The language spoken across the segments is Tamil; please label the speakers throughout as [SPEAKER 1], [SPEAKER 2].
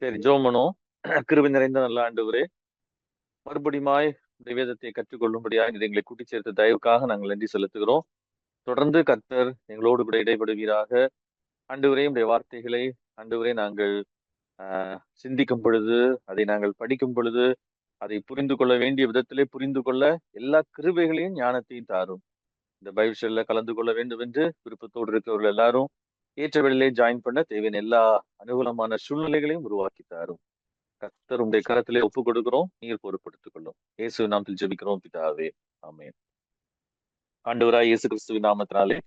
[SPEAKER 1] சரி, ஜெபம் பண்ணுவோம். கிருபை நிறைந்த நல்ல ஆண்டவரே, மறுபடியுமாய் இந்த வேதத்தை கற்றுக்கொள்ளும்படியாக நீர் எங்களை கூட்டிச் சேர்த்த தயவுக்காக நாங்கள் நன்றி செலுத்துகிறோம். தொடர்ந்து கர்த்தர் எங்களோடு கூட இடைபடுவீராக. ஆண்டவரே, உடைய வார்த்தைகளை ஆண்டவரே நாங்கள் சிந்திக்கும் பொழுது, அதை நாங்கள் படிக்கும் பொழுது, அதை புரிந்து கொள்ள வேண்டிய விதத்திலே புரிந்து கொள்ள எல்லா கிருபைகளையும் ஞானத்தையும் தாரும். இந்த பைபிள் ஸ்டடியில கலந்து கொள்ள வேண்டும் என்று விருப்பத்தோடு இருக்கிறவர்கள் எல்லாரும் ஏற்ற வேளையிலே ஜாயின் பண்ண தேவையான எல்லா அனுகூலமான சூழ்நிலைகளையும் உருவாக்கி தாரும். கர்த்தர் உடைய கரத்திலே ஒப்பு கொடுக்கிறோம், நீர் பொறுப்படுத்திக் கொள்ளும். இயேசு நாமத்தில் ஜெபிக்கிறோம் பிதாவே, ஆமென். ஆண்டவராய் இயேசு கிறிஸ்துவின் நாமத்தினாலே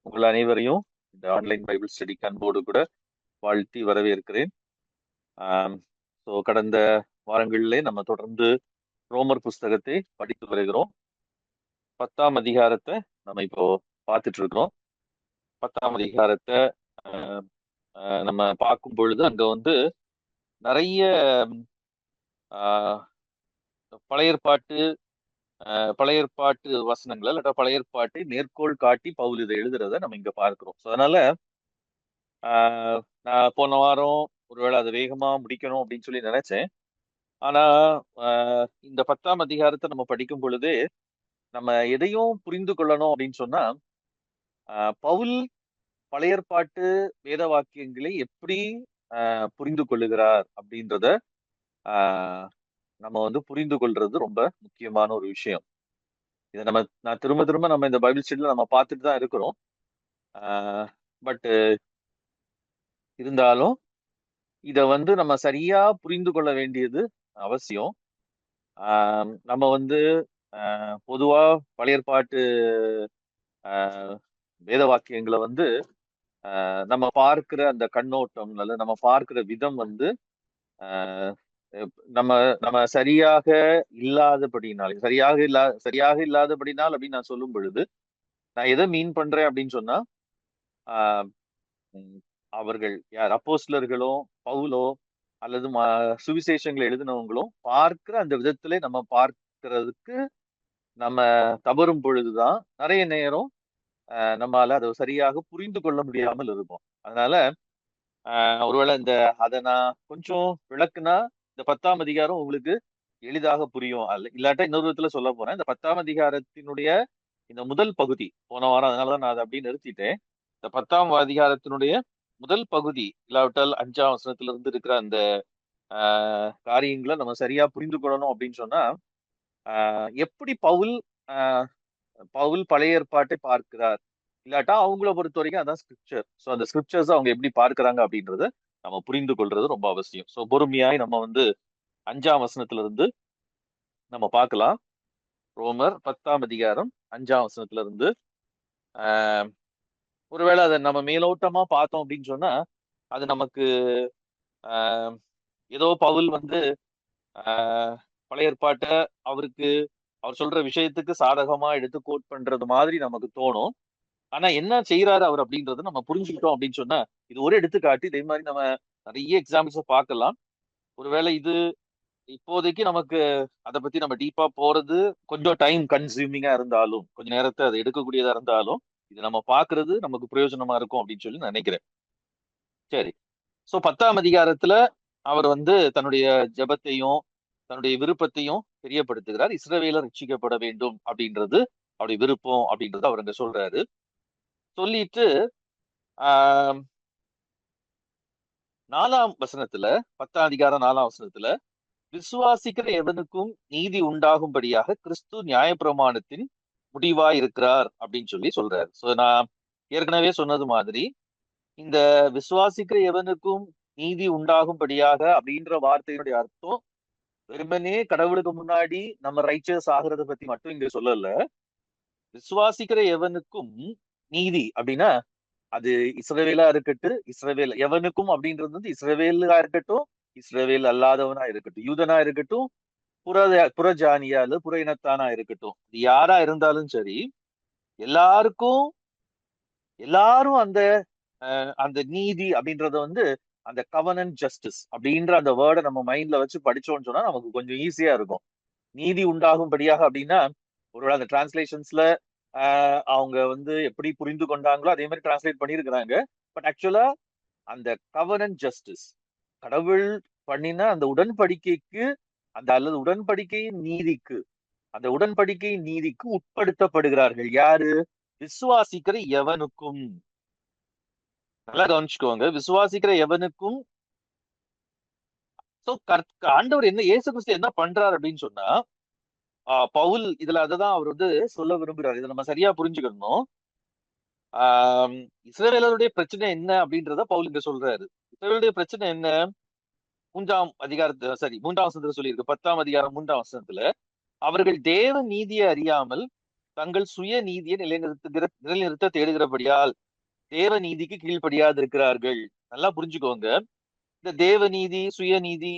[SPEAKER 1] உங்கள் அனைவரையும் இந்த ஆன்லைன் பைபிள் ஸ்டடிக்கு அன்போடு கூட வாழ்த்தி வரவேற்கிறேன். ஸோ கடந்த வாரங்களிலே நம்ம தொடர்ந்து ரோமர் புஸ்தகத்தை படித்து வருகிறோம். 10ஆம் அதிகாரத்தை நம்ம இப்போ பார்த்துட்டு இருக்கிறோம். 10ஆம் அதிகாரத்தை நம்ம பார்க்கும் பொழுது அங்க வந்து நிறைய பழைய ஏற்பாட்டு வசனங்கள் அல்ல பழைய ஏற்பாட்டை மேற்கோள் காட்டி பவுல் இதை எழுதுறத நம்ம இங்க பார்க்கிறோம். அதனால நான் போன வாரம் ஒருவேளை அதை வேகமா முடிக்கணும் அப்படின்னு சொல்லி நினைச்சேன். ஆனா இந்த 10ஆம் அதிகாரத்தை நம்ம படிக்கும் பொழுதே நம்ம எதையும் புரிந்து கொள்ளணும் அப்படின்னு சொன்னா பவுல் பழைய ஏற்பாட்டு வேத வாக்கியங்களை எப்படி புரிந்து கொள்ளுகிறார் அப்படின்றத நம்ம வந்து புரிந்து கொள்றது ரொம்ப முக்கியமான ஒரு விஷயம். இதை நான் திரும்ப திரும்ப நம்ம இந்த பைபிள் ஸ்டடியில நம்ம பார்த்துட்டு தான் இருக்கிறோம். பட் இருந்தாலும் இத வந்து நம்ம சரியா புரிந்து கொள்ள வேண்டியது அவசியம். நம்ம வந்து பொதுவா பழைய ஏற்பாட்டு வேத வாக்கியங்களை வந்து நம்ம பார்க்கிற அந்த கண்ணோட்டம் அல்லது நம்ம பார்க்கிற விதம் வந்து நம்ம நம்ம சரியாக இல்லாதபடினால் அப்படின்னு நான் சொல்லும் பொழுது நான் எதை மீன் பண்றேன் அப்படின்னு சொன்னா அவர்கள் யார் அப்போஸ்தலர்களோ பவுலோ அல்லது சுவிசேஷங்களை எழுதினவங்களும் பார்க்கிற அந்த விதத்திலே நம்ம பார்க்கிறதுக்கு நம்ம தவறும் பொழுதுதான் நிறைய நேரம் நம்மால அதை சரியாக புரிந்து கொள்ள முடியாமல் இருக்கும். அதனால ஒருவேளை அதை நான் கொஞ்சம் விளக்குனா இந்த 10ஆம் அதிகாரம் உங்களுக்கு எளிதாக புரியும். இல்லாட்டா இன்னொரு விதத்துல சொல்ல போறேன். இந்த 10ஆம் அதிகாரத்தினுடைய இந்த முதல் பகுதி போன வாரம், அதனாலதான் நான் அதை அப்படியே நிறுத்திட்டேன். இந்த 10ஆம் அதிகாரத்தினுடைய முதல் பகுதி இல்லாவிட்டால் 5ஆம் வசனத்துல இருந்து இருக்கிற அந்த காரியங்களை நம்ம சரியா புரிந்து கொள்ளணும் அப்படின்னு சொன்னா எப்படி பவுல் பழைய ஏற்பாட்டை பார்க்கிறார், இல்லாட்டா அவங்கள பொறுத்த வரைக்கும் அதான் ஸ்கிரிப்சர். ஸோ அந்த ஸ்கிரிப்சர்ஸ் அவங்க எப்படி பார்க்கிறாங்க அப்படின்றத நம்ம புரிந்து கொள்றது ரொம்ப அவசியம். ஸோ பொறுமையாய் நம்ம வந்து 5ஆம் வசனத்துல இருந்து நம்ம பார்க்கலாம். ரோமர் 10ஆம் அதிகாரம் 5ஆம் வசனத்துல இருந்து ஒருவேளை அதை நம்ம மேலோட்டமா பார்த்தோம் அப்படின்னு சொன்னா அது நமக்கு ஏதோ பவுல் வந்து பழைய ஏற்பாட்டை அவர் சொல்ற விஷயத்துக்கு சாதகமா எடுத்து கோட் பண்றது மாதிரி நமக்கு தோணும். ஆனா என்ன செய்யறாரு அவர் அப்படின்றத நம்ம புரிஞ்சுக்கிட்டோம் அப்படின்னு சொன்னா இது ஒரு எடுத்துக்காட்டு. இதே மாதிரி நம்ம நிறைய எக்ஸாம்பிள்ஸை பார்க்கலாம். ஒருவேளை இது இப்போதைக்கு நமக்கு அதை பத்தி நம்ம டீப்பா போறது கொஞ்சம் டைம் கன்சியூமிங்கா இருந்தாலும், கொஞ்ச நேரத்தை அதை எடுக்கக்கூடியதா இருந்தாலும் இது நம்ம பாக்குறது நமக்கு பிரயோஜனமா இருக்கும் அப்படின்னு சொல்லி நினைக்கிறேன். சரி, சோ 10ஆம் அதிகாரத்துல அவர் வந்து தன்னுடைய ஜெபத்தையும் தன்னுடைய விருப்பத்தையும் தெரியப்படுத்துகிறார். இஸ்ரவேலர் ரட்சிக்கப்பட வேண்டும் அப்படின்றது அவருடைய விருப்பம் அப்படின்றது அவர் அங்க சொல்றாரு. சொல்லிட்டு 4ஆம் வசனத்துல 10ஆம் அதிகாரம் 4ஆம் வசனத்துல விசுவாசிக்கிற எவனுக்கும் நீதி உண்டாகும்படியாக கிறிஸ்து நியாயப்பிரமாணத்தின் முடிவா இருக்கிறார் அப்படின்னு சொல்லி சொல்றாரு. சோ நான் ஏற்கனவே சொன்னது மாதிரி இந்த விசுவாசிக்கிற எவனுக்கும் நீதி உண்டாகும்படியாக அப்படின்ற வார்த்தையினுடைய அர்த்தம் வெறுமனே கடவுளுக்கு முன்னாடி நம்ம ரைச்சஸ் ஆகிறத பத்தி மட்டும் இங்க சொல்லல. விசுவாசிக்கிற எவனுக்கும் நீதி அப்படின்னா அது இஸ்ரவேலா இருக்கட்டும், எவனுக்கும் அப்படின்றது வந்து இஸ்ரவேலா இருக்கட்டும், இஸ்ரவேல் அல்லாதவனா இருக்கட்டும், யூதனா இருக்கட்டும், புறஜானியா அல்லது புற இனத்தானா இருக்கட்டும், யாரா இருந்தாலும் சரி எல்லாரும் அந்த நீதி அப்படின்றத வந்து அந்த கவர்னன்ட் ஜஸ்டிஸ் அப்படின்ற அந்த வேர்டை நம்ம மைண்ட்ல வச்சு படிச்சோம்னு சொன்னா நமக்கு கொஞ்சம் ஈஸியா இருக்கும். நீதி உண்டாகும்படியாக அப்படின்னா ஒருவேளை அந்த டிரான்ஸ்லேஷன்ஸ்ல அவங்க வந்து எப்படி புரிந்து கொண்டாங்களோ அதே மாதிரி டிரான்ஸ்லேட் பண்ணியிருக்கிறாங்க. பட் ஆக்சுவலா அந்த கவர்னன்ட் ஜஸ்டிஸ், கடவுள் பண்ணின அந்த உடன்படிக்கைக்கு, அந்த அல்லது உடன்படிக்கையின் நீதிக்கு, அந்த உடன்படிக்கையின் நீதிக்கு உட்படுத்தப்படுகிறார்கள். யாரு? விசுவாசிக்கிற எவனுக்கும். நல்லா கவனிச்சுக்கோங்க, விசுவாசிக்கிற எவனுக்கும். சோ ஆண்டவர் என்ன, இயேசு கிறிஸ்து என்ன பண்றாரு அப்படின்னு சொன்னா, பவுல் இதுல அததான் அவர் வந்து சொல்ல விரும்புறாரு. இதை நம்ம சரியா புரிஞ்சுக்கணும். ஆஹ் இஸ்ரவேலருடைய பிரச்சனை என்ன அப்படின்றத பவுல் இங்க சொல்றாரு. இஸ்ரவேலுடைய பிரச்சனை என்ன? மூன்றாம் வசனத்துல சொல்லியிருக்கு. 10ஆம் அதிகாரம் 3ஆம் வசனத்துல, அவர்கள் தேவ நீதியை அறியாமல் தங்கள் சுய நீதியை நிலைநிறுத்த தேடுகிறபடியால் தேவ நீதிக்கு கீழ்ப்படியாது இருக்கிறார்கள். நல்லா புரிஞ்சுக்கோங்க. இந்த தேவ நீதி, சுயநீதி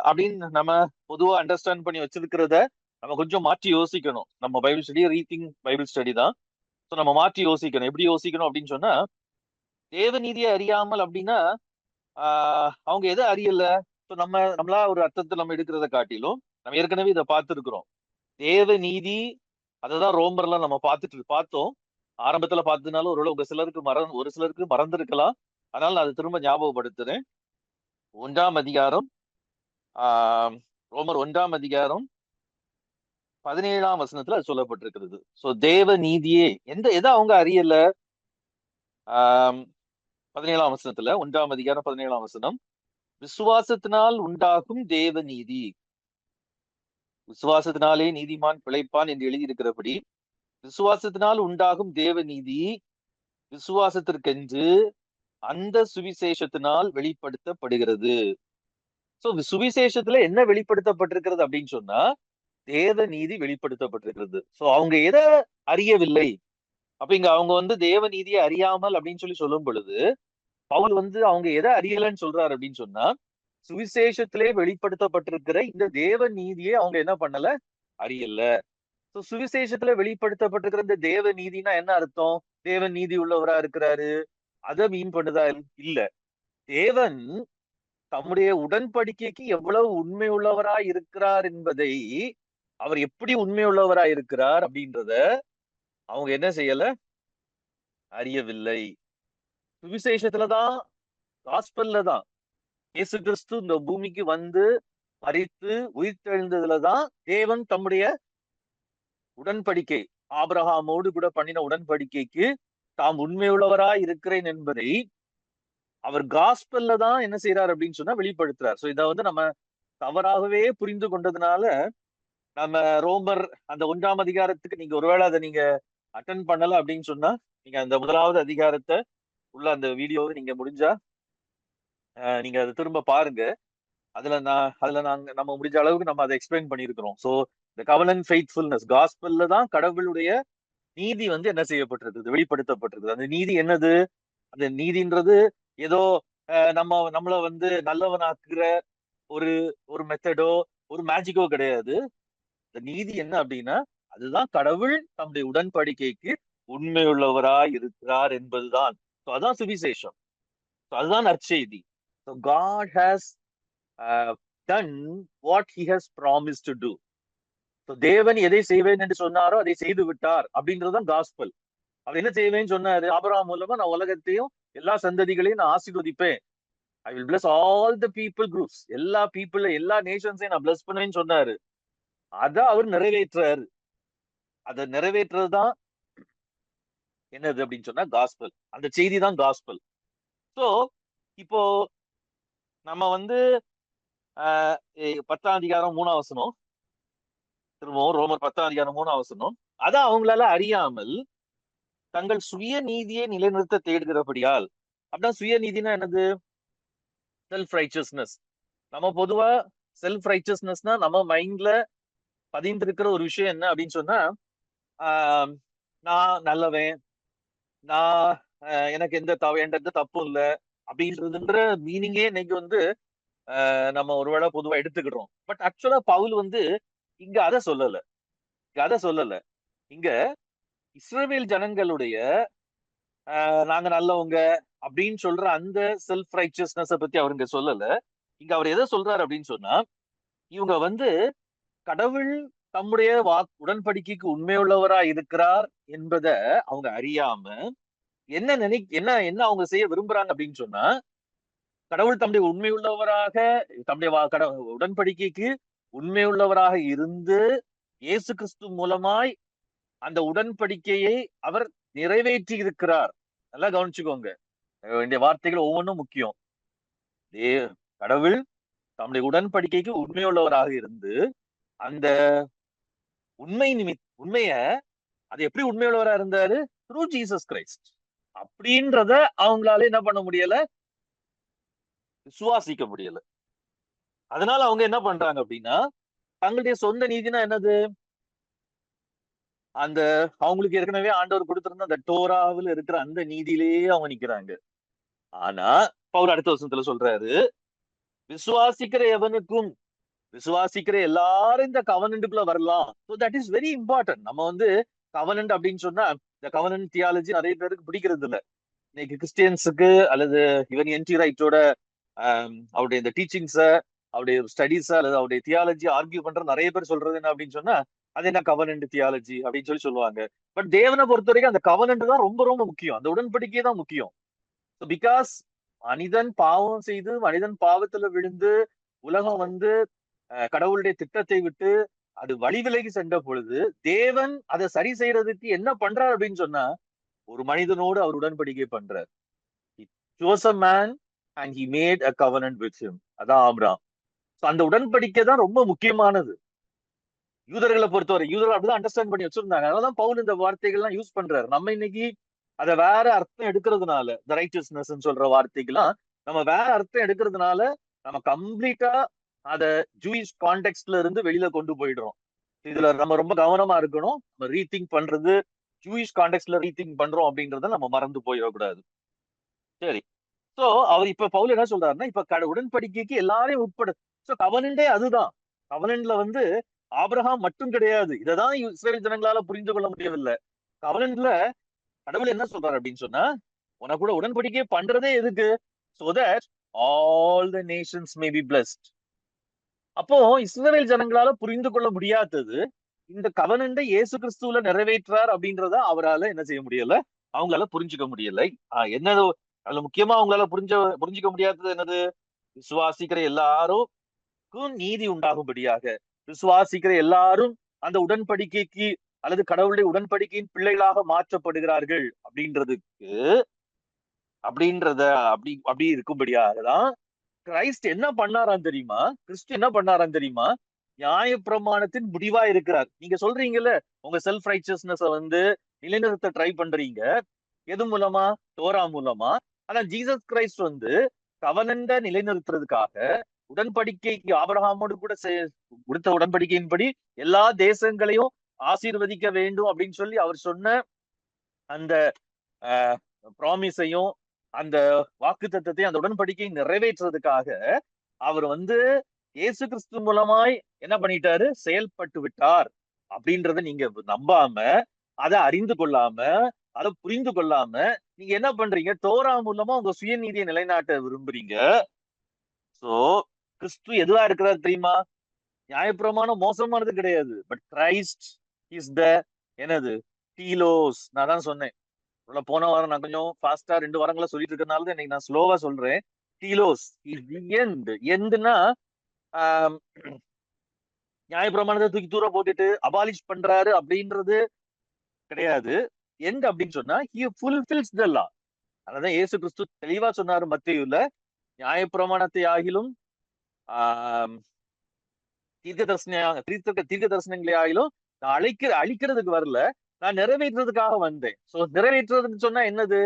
[SPEAKER 1] அப்படின்னு நம்ம பொதுவா அண்டர்ஸ்டாண்ட் பண்ணி வச்சிருக்கிறத நம்ம கொஞ்சம் மாற்றி யோசிக்கணும். நம்ம Bible study rethink Bible study தான். ஸோ நம்ம மாற்றி யோசிக்கணும். எப்படி யோசிக்கணும் அப்படின்னு சொன்னா, தேவ நீதியை அறியாமல் அப்படின்னா அவங்க எதை அறியல? ஸோ நம்மளா ஒரு அர்த்தத்தை நம்ம எடுக்கிறத காட்டிலும் நம்ம ஏற்கனவே இதை பார்த்துருக்கிறோம். தேவ நீதி, அததான் ரோமர்லாம் நம்ம பார்த்தோம். ஆரம்பத்துல பார்த்ததுனால ஒரு சிலருக்கு மறந்திருக்கலாம். அதனால நான் அதை திரும்ப ஞாபகப்படுத்துறேன். 1ஆம் அதிகாரம், ரோமர் 1ஆம் அதிகாரம் 17ஆம் வசனத்துல அது சொல்லப்பட்டிருக்கிறது. சோ தேவ நீதியே எதை அவங்க அறியல? 17ஆம் வசனத்துல, 1ஆம் அதிகாரம் 17ஆம் வசனம், விசுவாசத்தினால் உண்டாகும் தேவ நீதி, விசுவாசத்தினாலே நீதிமான் பிழைப்பான் என்று எழுதியிருக்கிறபடி, விசுவாசத்தினால் உண்டாகும் தேவ நீதி விசுவாசத்திற்கென்று அந்த சுவிசேஷத்தினால் வெளிப்படுத்தப்படுகிறது. சோ சுவிசேஷத்துல என்ன வெளிப்படுத்தப்பட்டிருக்கிறது அப்படின்னு சொன்னா, தேவ நீதி வெளிப்படுத்தப்பட்டிருக்கிறது. சோ அவங்க எதை அறியவில்லை? அப்ப இங்க அவங்க வந்து தேவ நீதியை அறியாமல் அப்படின்னு சொல்லும் பொழுது, பவுல் வந்து அவங்க எதை அறியலன்னு சொல்றாரு அப்படின்னு சொன்னா, சுவிசேஷத்திலே வெளிப்படுத்தப்பட்டிருக்கிற இந்த தேவ நீதியை அவங்க என்ன பண்ணல? அறியல. சோ சுவிசேஷத்துல வெளிப்படுத்தப்பட்டிருக்கிற இந்த தேவ நீதினா என்ன அர்த்தம்? தேவன் நீதி உள்ளவரா இருக்கிறாரு, அதை மீன் பண்ணுதா? இல்ல. தேவன் தம்முடைய உடன்படிக்கைக்கு எவ்வளவு உண்மை உள்ளவரா இருக்கிறார் என்பதை, அவர் எப்படி உண்மை உள்ளவரா இருக்கிறார் அப்படின்றத அவங்க என்ன செய்யல? அறியவில்லை. சுவிசேஷத்துலதான், காஸ்பல்ல தான் இயேசு கிறிஸ்து இந்த பூமிக்கு வந்து மரித்து உயிர்த்தெழுந்ததுலதான் தேவன் தம்முடைய உடன்படிக்கை, ஆபிரகாமோடு கூட பண்ணின உடன்படிக்கைக்கு தாம் உண்மையுள்ளவரா இருக்கிறேன் என்பதை அவர் காஸ்பல்ல தான் என்ன செய்யறாரு அப்படின்னு சொன்னா வெளிப்படுத்துறார். சோ இதை வந்து நம்ம தவறாகவே புரிந்து கொண்டதுனால, நம்ம ரோமர் அந்த 1ஆம் அதிகாரத்துக்கு நீங்க ஒருவேளை அதை நீங்க அட்டன் பண்ணல அப்படின்னு சொன்னா, நீங்க அந்த 1வது அதிகாரத்தை உள்ள அந்த வீடியோவை நீங்க முடிஞ்சா நீங்க அதை திரும்ப பாருங்க. நம்ம முடிஞ்ச அளவுக்கு நம்ம அதை எக்ஸ்பிளைன் பண்ணியிருக்கிறோம். சோ இந்த கவனன்ட் ஃபெய்த்ஃபுல்னஸ், காஸ்பல்ல தான் கடவுளுடைய நீதி வந்து என்ன செய்யப்பட்டிருக்குது? வெளிப்படுத்தப்பட்டிருக்குது. அந்த நீதி என்னது? அந்த நீதின்றது ஏதோ நம்மள வந்து நல்லவனாக்குற ஒரு ஒரு மெத்தடோ ஒரு மேஜிக்கோ கிடையாது. இந்த நீதி என்ன அப்படின்னா, அதுதான் கடவுள் தம்முடைய உடன்படிக்கைக்கு உண்மையுள்ளவராய் இருக்கிறார் என்பதுதான். அதான் சுவிசேஷம். அதுதான் நற்செய்தி. God has done what he has promised to do. தேவன் எதை செய்வேன் என்று சொன்னாரோ அதை செய்து விட்டார் அப்படின்றதுதான் காஸ்பல். அவர் என்ன செய்வேன்னு சொன்னாரு? ஆபிரகாம் மூலமா நான் உலகத்தையும் எல்லா சந்ததிகளையும் நான் ஆசீர்வதிப்பேன். I will plus all the people groups, எல்லா பீப்புள் எல்லா நேஷன்ஸையும் நான் பிளஸ் பண்ணுவேன்னு சொன்னாரு. அத அவர் நிறைவேற்றாரு. அதை நிறைவேற்றுறதுதான் என்னது அப்படின்னு சொன்னா காஸ்பல். அந்த செய்தி தான் காஸ்பல். சோ இப்போ நம்ம வந்து 10ஆம் அதிகாரம் 3ஆம் வசனம், திரும்பவும் ரோமர் 10ஆம் அதிகாரம் 3ஆம் வசனம், அதான் அவங்களால அறியாமல் தங்கள் சுய நீதியை நிலைநிறுத்த தேடுகிறபடியால். அப்படின்னா சுயநீதினா என்னது? Self righteousness. நம்ம பொதுவா செல்ஃப் ரைச்சஸ்னஸ்னா நம்ம மைண்ட்ல பதிந்து இருக்கிற ஒரு விஷயம் என்ன அப்படின்னு சொன்னா, நான் நல்லவன், நான் எனக்கு எந்த தப்பும் இல்லை அப்படின்றதுன்ற மீனிங்கே இன்னைக்கு வந்து நம்ம ஒருவேளை பொதுவா எடுத்துக்கிடுறோம். பட் ஆக்சுவலா பவுல் வந்து இங்க அதை சொல்லல. இங்க இஸ்ரவேல் ஜனங்களுடைய நாங்க நல்லவங்க அப்படின்னு சொல்ற அந்த செல்ஃப் ரைச்சஸ்னஸ் பத்தி அவர் இங்க சொல்லல. இங்க அவர் எதை சொல்றாரு அப்படின்னு சொன்னா, இவங்க வந்து கடவுள் தம்முடைய உடன்படிக்கைக்கு உண்மையுள்ளவரா இருக்கிறார் என்பதை அவங்க அறியாம என்ன அவங்க செய்ய விரும்புறாங்க அப்படின்னு சொன்னா, கடவுள் தம்முடைய உண்மையுள்ளவராக, தம்முடைய உடன்படிக்கைக்கு உண்மையுள்ளவராக இருந்து இயேசு கிறிஸ்து மூலமாய் அந்த உடன்படிக்கையை அவர் நிறைவேற்றி இருக்கிறார். நல்லா கவனிச்சுக்கோங்க, வேண்டிய வார்த்தைகள் ஒவ்வொன்றும் முக்கியம். கடவுள் தம்முடைய உடன்படிக்கைக்கு உண்மையுள்ளவராக இருந்து அந்த உண்மைய அது எப்படி உண்மையுள்ளவரா இருந்தாரு? Through Jesus Christ. அப்படின்றத அவங்களால என்ன பண்ண முடியல? விசுவாசிக்க முடியல. அதனால அவங்க என்ன பண்றாங்க அப்படின்னா, தங்களுடைய சொந்த நீதினா என்னது? அந்த அவங்களுக்கு ஏற்கனவே ஆண்டவர் கொடுத்திருந்த அந்த டோராவில் இருக்கிற அந்த நீதியிலேயே அவங்க நிக்கிறாங்க. ஆனா பவுல் அடுத்த வருஷத்துல சொல்றாரு, விசுவாசிக்கிற எவனுக்கும், விசுவாசிக்கிற எல்லாரும் இந்த கவனன்ட்டுக்குள்ள வரலாம். So that is very important. நம்ம வந்து கவனன்ட் அப்படின்னு சொன்னா, இந்த கவனன்ட் தியாலஜி நிறைய பேருக்கு பிடிக்கிறது இல்லை. இன்னைக்கு கிறிஸ்டியன்ஸுக்கு அல்லது இவன் என்டி ரைட்டோட அவருடைய இந்த டீச்சிங்ஸ, அவருடைய ஸ்டடீஸ அல்லது அவருடைய தியாலஜி ஆர்கியூ பண்ற நிறைய பேர் சொல்றது என்ன அப்படின்னு சொன்னா, அது என்ன கவனன்ட் தியாலஜி அப்படின்னு சொல்லுவாங்க. பட் தேவனை பொறுத்த வரைக்கும் அந்த கவனன்ட் தான் ரொம்ப ரொம்ப முக்கியம். அந்த உடன்படிக்கை தான் முக்கியம். பிகாஸ் மனிதன் பாவம் செய்து, மனிதன் பாவத்துல விழுந்து, உலகம் வந்து கடவுளுடைய திட்டத்தை விட்டு அது வழி விலகி சென்ற பொழுது, தேவன் அதை சரி செய்யறதுக்கு என்ன பண்றார் அப்படின்னு சொன்னா, ஒரு மனிதனோடு அவர் உடன்படிக்கை பண்றார். He chose a man and he made a covenant with him. அதான் ஆபிரகாம். அந்த உடன்படிக்கை தான் ரொம்ப முக்கியமானது. யூதர்களை பொறுத்தவரை யூதர்கள் அப்படிதான் அண்டர்ஸ்டாண்ட் பண்ணி வச்சிருந்தாங்க. அதனாலதான் பவுல் இந்த வார்த்தைகள்லாம் யூஸ் பண்றாரு. நம்ம இன்னைக்கு அதை வேற அர்த்தம் எடுக்கிறதுனால, த ரைட்டியஸ்னஸ் சொல்ற வார்த்தைகள்லாம் நம்ம வேற அர்த்தம் எடுக்கிறதுனால நம்ம கம்ப்ளீட்டா அத ஜூயிஷ் கான்டெக்ட்ல இருந்து வெளியில கொண்டு போயிடுறோம். இதுல நம்ம ரொம்ப கவனமா இருக்கணும். நம்ம ரீதிங்க் பண்றது ஜூயிஷ் கான்டெக்ட்ல ரீதிங்க் பண்றோம் அப்படின்றத நம்ம மறந்து போயிடக்கூடாது. சரி, சோ அவர் இப்ப பவுல் என்ன சொல்றாருன்னா, இப்ப உடன்படிக்கைக்கு எல்லாரையும் உட்பட. சோ கவனண்டே அதுதான். கவனன்ட்ல வந்து ஆபிரகாம் மட்டும் கிடையாது. இததான் இஸ்ரேல் ஜனங்களால புரிந்து கொள்ள முடியவில்லை. கவனன்ட்ல கடவுள் என்ன சொல்றாரு அப்படின்னு சொன்னா, உனக்கு கூட உடன்படிக்கை பண்றதே எதுக்கு? so that all the nations may be blessed. அப்போ இஸ்ரவேல் ஜனங்களால புரிந்து கொள்ள முடியாதது இந்த கவனண்டை இயேசு கிறிஸ்துவுல நிறைவேற்றார் அப்படின்றத அவரால என்ன செய்ய முடியல, அவங்களால புரிஞ்சுக்க முடியலை. என்னது அதுல முக்கியமா அவங்களால புரிஞ்சுக்க முடியாதது என்னது? விசுவாசிக்கிற எல்லாருக்கும் நீதி உண்டாகும்படியாக, விசுவாசிக்கிற எல்லாரும் அந்த உடன்படிக்கைக்கு அல்லது கடவுளுடைய உடன்படிக்கையின் பிள்ளைகளாக மாற்றப்படுகிறார்கள் அப்படின்றத அப்படி இருக்கும்படியாக தான் கிரைஸ்ட் என்ன பண்ணாராம் தெரியுமா? கிறிஸ்து என்ன பண்ணாராம் தெரியுமா? நியாயப்பிரமாணத்தின் முடிவா இருக்கிறார். நீங்க சொல்றீங்கல்ல, உங்க செல்ஃப் ரைச்சஸ்னஸ் வந்து நிலைநிறுத்த ட்ரை பண்றீங்க. எது மூலமா? தோரா மூலமா. ஆனா ஜீசஸ் கிரைஸ்ட் வந்து கவனண்ட நிலைநிறுத்துறதுக்காக உடன்படிக்கைக்கு ஆபிரகாமோடு கூட கொடுத்த உடன்படிக்கையின்படி எல்லா தேசங்களையும் ஆசீர்வதிக்க வேண்டும் அப்படின்னு சொல்லி அவர் சொன்ன அந்த ப்ராமிஸையும் அந்த வாக்கு தத்தத்தையும் அந்த உடன்படிக்கையை நிறைவேற்றுறதுக்காக அவர் வந்து இயேசு கிறிஸ்து மூலமாய் என்ன பண்ணிட்டாரு? செயல்பட்டு விட்டார் அப்படின்றத நீங்க நம்பாம, அதை அறிந்து கொள்ளாம, அதை புரிந்து கொள்ளாம நீங்க என்ன பண்றீங்க? தோரா மூலமா உங்க சுயநீதியை நிலைநாட்ட விரும்புறீங்க. சோ கிறிஸ்து எதுவா இருக்கிறார் தெரியுமா? நியாயப்பிரமாணம் மோசமானது கிடையாது. பட் கிரைஸ்ட் இஸ் த என்னது? டீலோஸ். நான் தான் சொன்னேன். போன வாரம் நான் கொஞ்சம் ஃபாஸ்டா 2 வாரங்களா சொல்லிட்டு இருக்கறனால இன்னைக்கு நான் ஸ்லோவா சொல்றேன். டீலோஸ் இஸ் தி எண்ட். எண்ட்னா நியாயப்பிரமாணத்தை தூக்கி தூர போட்டுட்டு அபாலிஷ் பண்றாரு அப்படின்றது கிடையாது. எண்ட் அப்படின்னு சொன்னா he fulfills the law. அதான் இயேசு கிறிஸ்து தெளிவா சொன்னாரு மத்தேயுல, நியாயப்பிரமாணத்தை ஆகிலும் தீர்க்க தரிசனங்களை ஆகிலும் நான் அழிக்கிறதுக்கு வரல, நான் நிறைவேற்றுறதுக்காக வந்தேன். சோ நிறைவேற்றுறதுன்னு சொன்னா என்னது?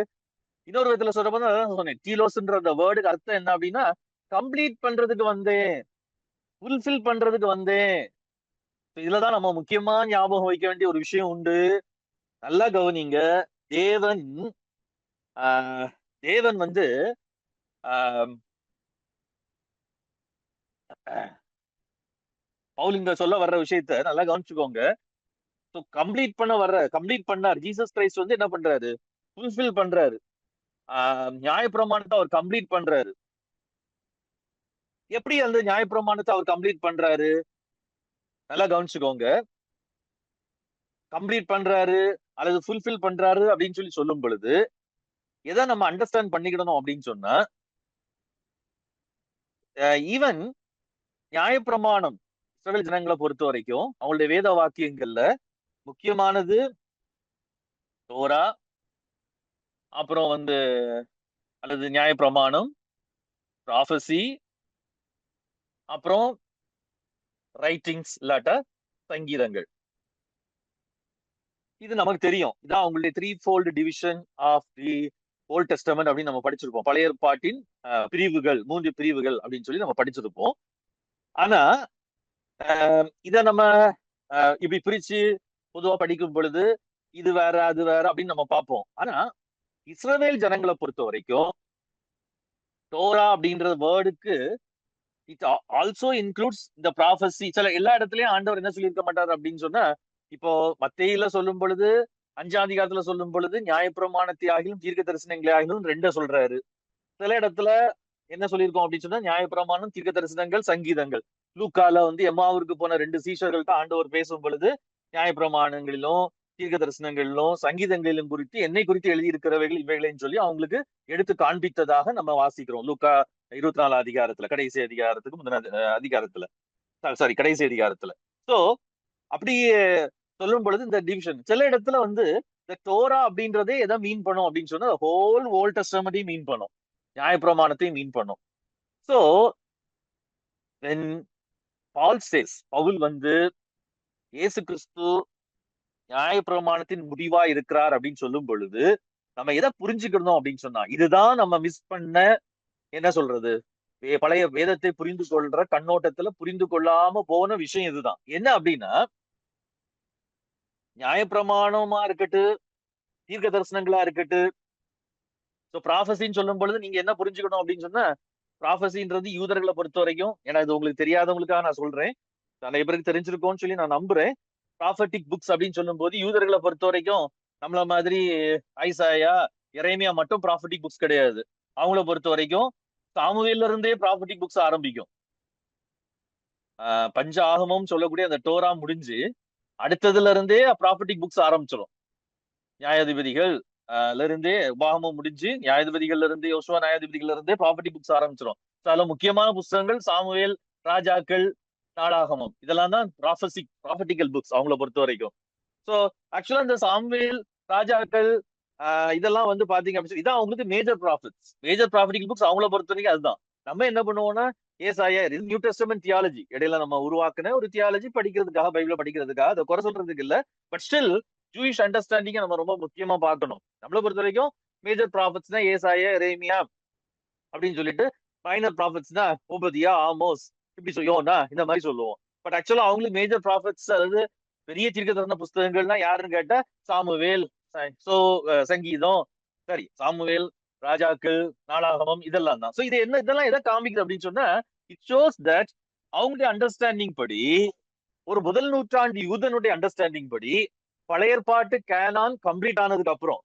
[SPEAKER 1] இன்னொரு விதத்துல சொல்ற போது அதான் சொன்னேன், டீலோஸ்ன்ற அந்த வேர்டுக்கு அர்த்தம் என்ன அப்படின்னா, கம்ப்ளீட் பண்றதுக்கு வந்தேன், ஃபுல்ஃபில் பண்றதுக்கு வந்தேன். இதுலதான் நம்ம முக்கியமா ஞாபகம் வைக்க வேண்டிய ஒரு விஷயம் உண்டு. நல்லா கவனிங்க. தேவன் தேவன் வந்து பவுல் இங்க சொல்ல வர்ற விஷயத்த நல்லா கவனிச்சுக்கோங்க. கம்ப்ளீட் பண்ணார். ஜீசஸ் கிரைஸ்ட் வந்து என்ன பண்றாரு? ஃபுல்ஃபில் பண்றாரு. நியாயப்பிரமாணத்தை அவர் கம்ப்ளீட் பண்றாரு. எப்படி அந்த நியாயப்பிரமாணத்தை அவர் கம்ப்ளீட் பண்றாரு? நல்லா கவனிச்சுக்கோங்க. கம்ப்ளீட் பண்றாரு அல்லது ஃபுல்ஃபில் பண்றாரு அப்படின்னு சொல்லும் பொழுது எதை நம்ம அண்டர்ஸ்டாண்ட் பண்ணிக்கிடணும் அப்படின்னு சொன்னா, ஈவன் நியாயப்பிரமாணம் இஸ்ரவேல் ஜனங்களை பொறுத்த வரைக்கும் அவங்களுடைய வேத வாக்கியங்கள்ல முக்கியமானது தோரா, அப்புறம் அல்லது நியாயப்பிரமாணம், ப்ராஃபசி, அப்புறம் ரைட்டிங்ஸ் இல்லாட்ட சங்கீதங்கள். இது நமக்கு தெரியும். இதான் அவங்களுடைய 3-fold division of the Old Testament அப்படின்னு நம்ம படிச்சிருப்போம். பழைய ஏற்பாட்டின் பிரிவுகள், 3 பிரிவுகள் அப்படின்னு சொல்லி நம்ம படிச்சிருப்போம். ஆனா இத நம்ம இப்படி பிரிச்சு பொதுவா படிக்கும் பொழுது இது வேற அது வேற அப்படின்னு நம்ம பார்ப்போம். ஆனா இஸ்ரவேல் ஜனங்களை பொறுத்த வரைக்கும் டோரா அப்படின்ற வேர்டுக்கு இட் ஆல்சோ இன்க்ளூட்ஸ் இந்த ப்ராஃபஸி. சில எல்லா இடத்துலயும் ஆண்டவர் என்ன சொல்லியிருக்க மாட்டார் அப்படின்னு சொன்னா, இப்போ மத்தேயில சொல்லும் பொழுது 5ஆம் அதிகாரத்துல சொல்லும் பொழுது நியாயப்பிரமாணத்தை ஆகிலும் தீர்க்க தரிசனங்களை ஆகிலும் 2 சொல்றாரு. சில இடத்துல என்ன சொல்லியிருக்கோம் அப்படின்னு சொன்னா நியாயப்பிரமாணம், தீர்க்க தரிசனங்கள், சங்கீதங்கள். லூக்கால எம்மாவூருக்கு போன 2 சீஷர்கள்ட்ட ஆண்டவர் பேசும் பொழுது நியாயப்பிரமாணங்களிலும் தீர்க்க தரிசனங்களிலும் சங்கீதங்களிலும் குறித்து என்னை குறித்து எழுதியிருக்கிறவைகள் இவைகளைன்னு சொல்லி அவங்களுக்கு எடுத்து காண்பித்ததாக நம்ம வாசிக்கிறோம். லூக்கா 24 அதிகாரத்துல, கடைசி அதிகாரத்துக்கு முந்தின அதிகாரத்துல, சாரி கடைசி அதிகாரத்துல. சோ அப்படி சொல்லும் பொழுது இந்த டிவிஷன் சில இடத்துல இந்த டோரா அப்படின்றதே எதை மீன் பண்ணும் அப்படின்னு சொன்னா ஹோல் ஓல்ட் டெஸ்டமெண்ட்டையும் மீன் பண்ணும், நியாயப்பிரமாணத்தையும் மீன் பண்ணும். So when Paul says, Paul இயேசு கிறிஸ்து நியாயப்பிரமாணத்தின் முடிவா இருக்கிறார் அப்படின்னு சொல்லும் பொழுது நம்ம எதை புரிஞ்சுக்கணும் அப்படின்னு சொன்னா, இதுதான் நம்ம மிஸ் பண்ண என்ன சொல்றது பழைய வேதத்தை புரிந்து கொள்ற கண்ணோட்டத்துல புரிந்து கொள்ளாம போன விஷயம் இதுதான். என்ன அப்படின்னா, நியாயப்பிரமாணமா இருக்கட்டு, தீர்க்க தரிசனங்களா இருக்கட்டு, ப்ராஃபஸின்னு சொல்லும் பொழுது நீங்க என்ன புரிஞ்சுக்கணும் அப்படின்னு சொன்னா, ப்ராஃபஸின்றது யூதர்களை பொறுத்த வரைக்கும், ஏன்னா இது உங்களுக்கு தெரியாதவங்களுக்காக நான் சொல்றேன், நிறைய பேருக்கு தெரிஞ்சிருக்கோம்னு சொல்லி நான் நம்புறேன். ப்ராஃபட்டிக் புக்ஸ் அப்படின்னு சொல்லும் போது யூதர்களை பொறுத்த வரைக்கும் நம்மள மாதிரி ஐசாயா, எரேமியா மட்டும் ப்ராஃபட்டிக் புக்ஸ் கிடையாது. அவங்கள பொறுத்த வரைக்கும் சாமுவேல்ல இருந்தே ப்ராஃபட்டிக் புக்ஸ் ஆரம்பிக்கும். பஞ்ச ஆகமம் சொல்லக்கூடிய அந்த டோரா முடிஞ்சு அடுத்ததுல இருந்தே ப்ராஃபட்டிக் புக்ஸ் ஆரம்பிச்சிடும். நியாயாதிபதிகள் இருந்தே உபாகமம் முடிஞ்சு நியாயாதிபதிகள்ல இருந்து யோசுவா நியாயாதிபதிகள்ல இருந்தே ப்ராஃபட்டிக் புக்ஸ் ஆரம்பிச்சிடும். சில முக்கியமான புத்தகங்கள் சாமுவேல், ராஜாக்கள், நாளாகமம், இதெல்லாம் தான் ப்ராஃபட்டிக்கல் புக்ஸ் அவங்கள பொறுத்த வரைக்கும். ஸோ ஆக்சுவலா இந்த சாமுவேல், ராஜாக்கள் இதெல்லாம் பாத்தீங்க அப்படின்னு இதான் அவங்களுக்கு மேஜர் ப்ராஃபிட்டிக்கல் புக்ஸ் அவங்கள பொறுத்த வரைக்கும். அதுதான் நம்ம என்ன பண்ணுவோம்னா ஏசாயா, நியூ டெஸ்டமென்ட் தியாலஜி இடையில நம்ம உருவாக்குன ஒரு தியாலஜி படிக்கிறதுக்காக, பைபிள படிக்கிறதுக்காக, அதை குறை சொல்றதுக்கு இல்ல. பட் ஸ்டில் ஜூயிஷ் அண்டர்ஸ்டாண்டிங்க நம்ம ரொம்ப முக்கியமா பார்க்கணும். நம்மளை பொறுத்த வரைக்கும் மேஜர் ப்ராஃபிட்ஸ் தான் ஏசாயா, எரேமியா அப்படின்னு சொல்லிட்டு, மைனர் ப்ராஃபிட்ஸ் தான் ஓபதியா, ஆமோஸ், இப்படி சொல்லுவோம்னா இந்த மாதிரி சொல்லுவோம். பட் ஆக்சுவலா அவங்களுக்கு மேஜர் ப்ராஃபிட்ஸ், அதாவது பெரிய தீர்க்க தரிசன புஸ்தகங்கள்னா யாருன்னு கேட்டா சாமுவேல், சங்கீதம், சரி சாமுவேல், ராஜாக்கள், நாளாகமம், இதெல்லாம் தான். சோ இது இதெல்லாம் எதை காமிக்குது அப்படின்னு சொன்னா, இட் ஷோஸ் தட் அவங்களுடைய அண்டர்ஸ்டாண்டிங் படி, ஒரு முதல் நூற்றாண்டு யூதனுடைய அண்டர்ஸ்டாண்டிங் படி, பழைய ஏற்பாட்டு கேனான் கம்ப்ளீட் ஆனதுக்கு அப்புறம்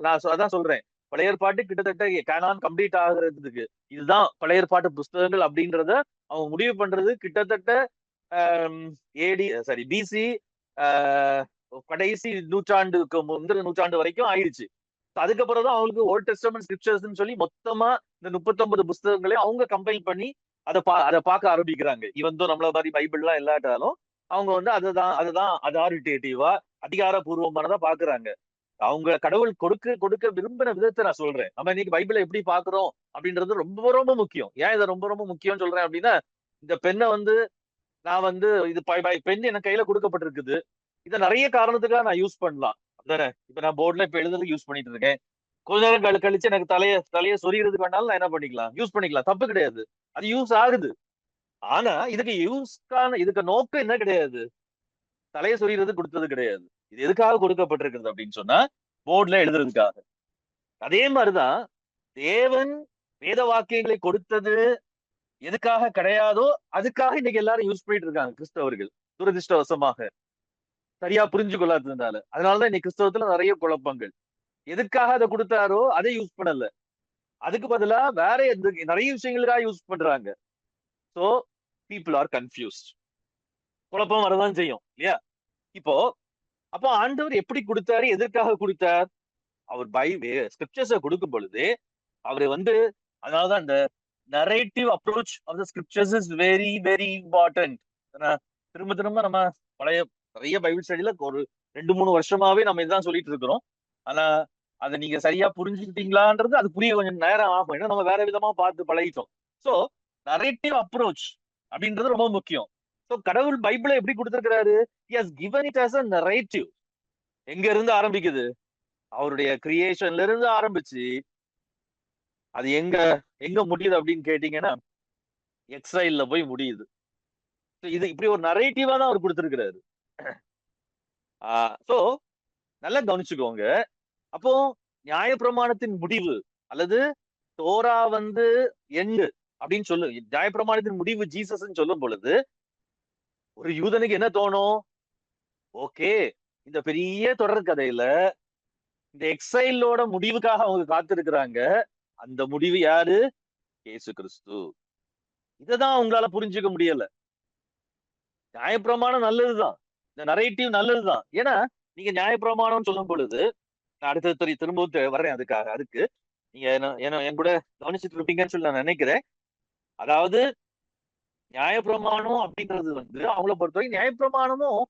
[SPEAKER 1] நான் அதான் சொல்றேன், பழைய ஏற்பாட்டு கிட்டத்தட்ட கேனான் கம்ப்ளீட் ஆகுறதுக்கு இதுதான் பழைய ஏற்பாட்டு புஸ்தகங்கள் அப்படின்றத அவங்க முடிவு பண்றது கிட்டத்தட்ட பிசி கடைசி நூற்றாண்டுக்கு முந்தின நூற்றாண்டு வரைக்கும் ஆயிடுச்சு. அதுக்கப்புறம் தான் அவங்களுக்கு ஓல்ட் டெஸ்டமென்ட் ஸ்கிரிப்சர்ஸ்னு சொல்லி மொத்தமா இந்த 39 புஸ்தகங்களையும் அவங்க கம்பைல் பண்ணி அதை பார்க்க ஆரம்பிக்கிறாங்க. இவன் நம்மள மாதிரி பைபிள்லாம் இல்லாட்டாலும் அவங்க அதுதான் அதாரிட்டேட்டிவா, அதிகாரபூர்வமானதா பாக்குறாங்க. அவங்க கடவுள் கொடுக்க விரும்பின விதத்தை நான் சொல்றேன். நம்ம இன்னைக்கு பைபிளை எப்படி பாக்குறோம் அப்படின்றது ரொம்ப ரொம்ப முக்கியம். ஏன் இதை ரொம்ப ரொம்ப முக்கியம் சொல்றேன் அப்படின்னா, இந்த பெண்ணை நான் இது பெண் எனக்கு கையில கொடுக்கப்பட்டிருக்குது. இதை நிறைய காரணத்துக்காக நான் யூஸ் பண்ணலாம். தானே இப்ப நான் போர்ட்ல இப்ப எழுதுறதுக்கு யூஸ் பண்ணிட்டு இருக்கேன். கொஞ்ச நேரம் கழிச்சு எனக்கு தலைய சொறிகிறதுக்கு வேணாலும் நான் என்ன பண்ணிக்கலாம், யூஸ் பண்ணிக்கலாம், தப்பு கிடையாது. அது யூஸ் ஆகுது. ஆனா இதுக்கு நோக்கம் என்ன கிடையாது, தலையை சொறிகிறது கொடுத்தது கிடையாது. இது எதுக்காக கொடுக்கப்பட்டிருக்கிறது அப்படின்னு சொன்னா, போர்ட்ல எழுதுறதுக்காக. அதே மாதிரிதான் தேவன் வேத வாக்கியங்களை கொடுத்தது எதுக்காக கிடையாதோ அதுக்காக இன்னைக்கு எல்லாரும் யூஸ் பண்ணிட்டு இருக்காங்க கிறிஸ்தவர்கள், துரதிருஷ்டவசமாக சரியா புரிஞ்சு கொள்ளாததுனால. அதனாலதான் இன்னைக்கு கிறிஸ்தவத்துல நிறைய குழப்பங்கள். எதுக்காக அதை கொடுத்தாரோ அதை யூஸ் பண்ணல, அதுக்கு பதிலா வேற நிறைய விஷயங்களுக்காக யூஸ் பண்றாங்க. So people are confused. குழப்பம் வரதான் செய்யும் இல்லையா? அப்போ ஆண்டவர் எப்படி கொடுத்தாரு, எதற்காக கொடுத்தார்? அவர் ஸ்கிரிப்சர்ஸை கொடுக்கும் பொழுது அவரு அதனாலதான் இந்த narrative approach of the scriptures is very very important. திரும்ப திரும்ப நம்ம பழைய நிறைய பைபிள் ஸ்டடியில ஒரு 2-3 வருஷமாவே நம்ம இதுதான் சொல்லிட்டு இருக்கிறோம். ஆனா அதை நீங்க சரியா புரிஞ்சுக்கிட்டீங்களான்றது அது புரிய கொஞ்சம் நேரம் ஆகும். ஏன்னா நம்ம வேற விதமா பார்த்து பழகிட்டோம். சோ நரேட்டிவ் அப்ரோச் அப்படின்றது ரொம்ப முக்கியம். சோ கடவுள் பைபிளை எப்படி கொடுத்திருக்கிறாரு? he has given it as a narrative. எங்க இருந்து ஆரம்பிக்குது? அவருடைய கிரியேஷன்ல இருந்து ஆரம்பிச்சு அது எங்க எங்க முடியுது அப்படின்னு கேட்டீங்கன்னா எக்ஸ்ரைல்ல போய் முடியுது. இது இப்படி ஒரு நரேட்டிவா தான் அவர் கொடுத்திருக்கிறாரு. சோ நல்லா கவனிச்சுக்கோங்க. அப்போ நியாயப்பிரமாணத்தின் முடிவு அல்லது தோரா எண்டு அப்படின்னு சொல்லு, நியாயப்பிரமாணத்தின் முடிவு ஜீசஸ் சொல்லும் பொழுது ஒரு யூதனுக்கு என்ன தோணும்? ஓகே, இந்த பெரிய தொடர் கதையில இந்த எக்ஸைலோட முடிவுக்காக அவங்க காத்திருக்கிறாங்க. அந்த முடிவு யாரு? இயேசு கிறிஸ்து. இததான் உங்களால புரிஞ்சுக்க முடியல. நியாயப்பிரமாணம் நல்லதுதான், இந்த நரேட்டிவ் நல்லதுதான். ஏன்னா நீங்க நியாயப்பிரமாணம் சொல்லும் பொழுது நான் அடுத்த திரும்பவும் வர்றேன் அதுக்கு நீங்க என் கூட கவனிச்சுட்டு இருப்பீங்கன்னு சொல்லி நான் நினைக்கிறேன். அதாவது நியாயப்பிரமாணம் அப்படின்றது அவங்கள பொறுத்தவரை நியாயப்பிரமாணமும்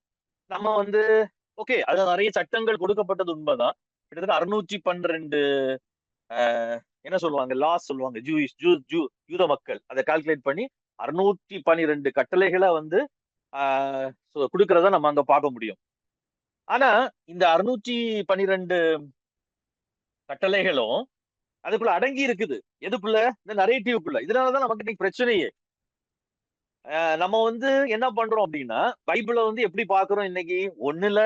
[SPEAKER 1] நம்ம ஓகே, அது நிறைய சட்டங்கள் கொடுக்கப்பட்டது உண்மைதான். கிட்டத்தட்ட 612 என்ன சொல்லுவாங்க, லாஸ் சொல்லுவாங்க, யூத மக்கள் அதை கால்குலேட் பண்ணி 612 கட்டளைகளை கொடுக்கறத நம்ம அங்க பார்க்க முடியும். ஆனா இந்த 612 கட்டளைகளும் அதுக்குள்ள அடங்கி இருக்குது. எதுக்குள்ள? இந்த நரேட்டிவ்க்குள்ள. இதனாலதான் நமக்கு இன்னைக்கு பிரச்சனையே. நம்ம என்ன பண்றோம் அப்படின்னா பைபிளை எப்படி பாக்குறோம் இன்னைக்கு? ஒண்ணுல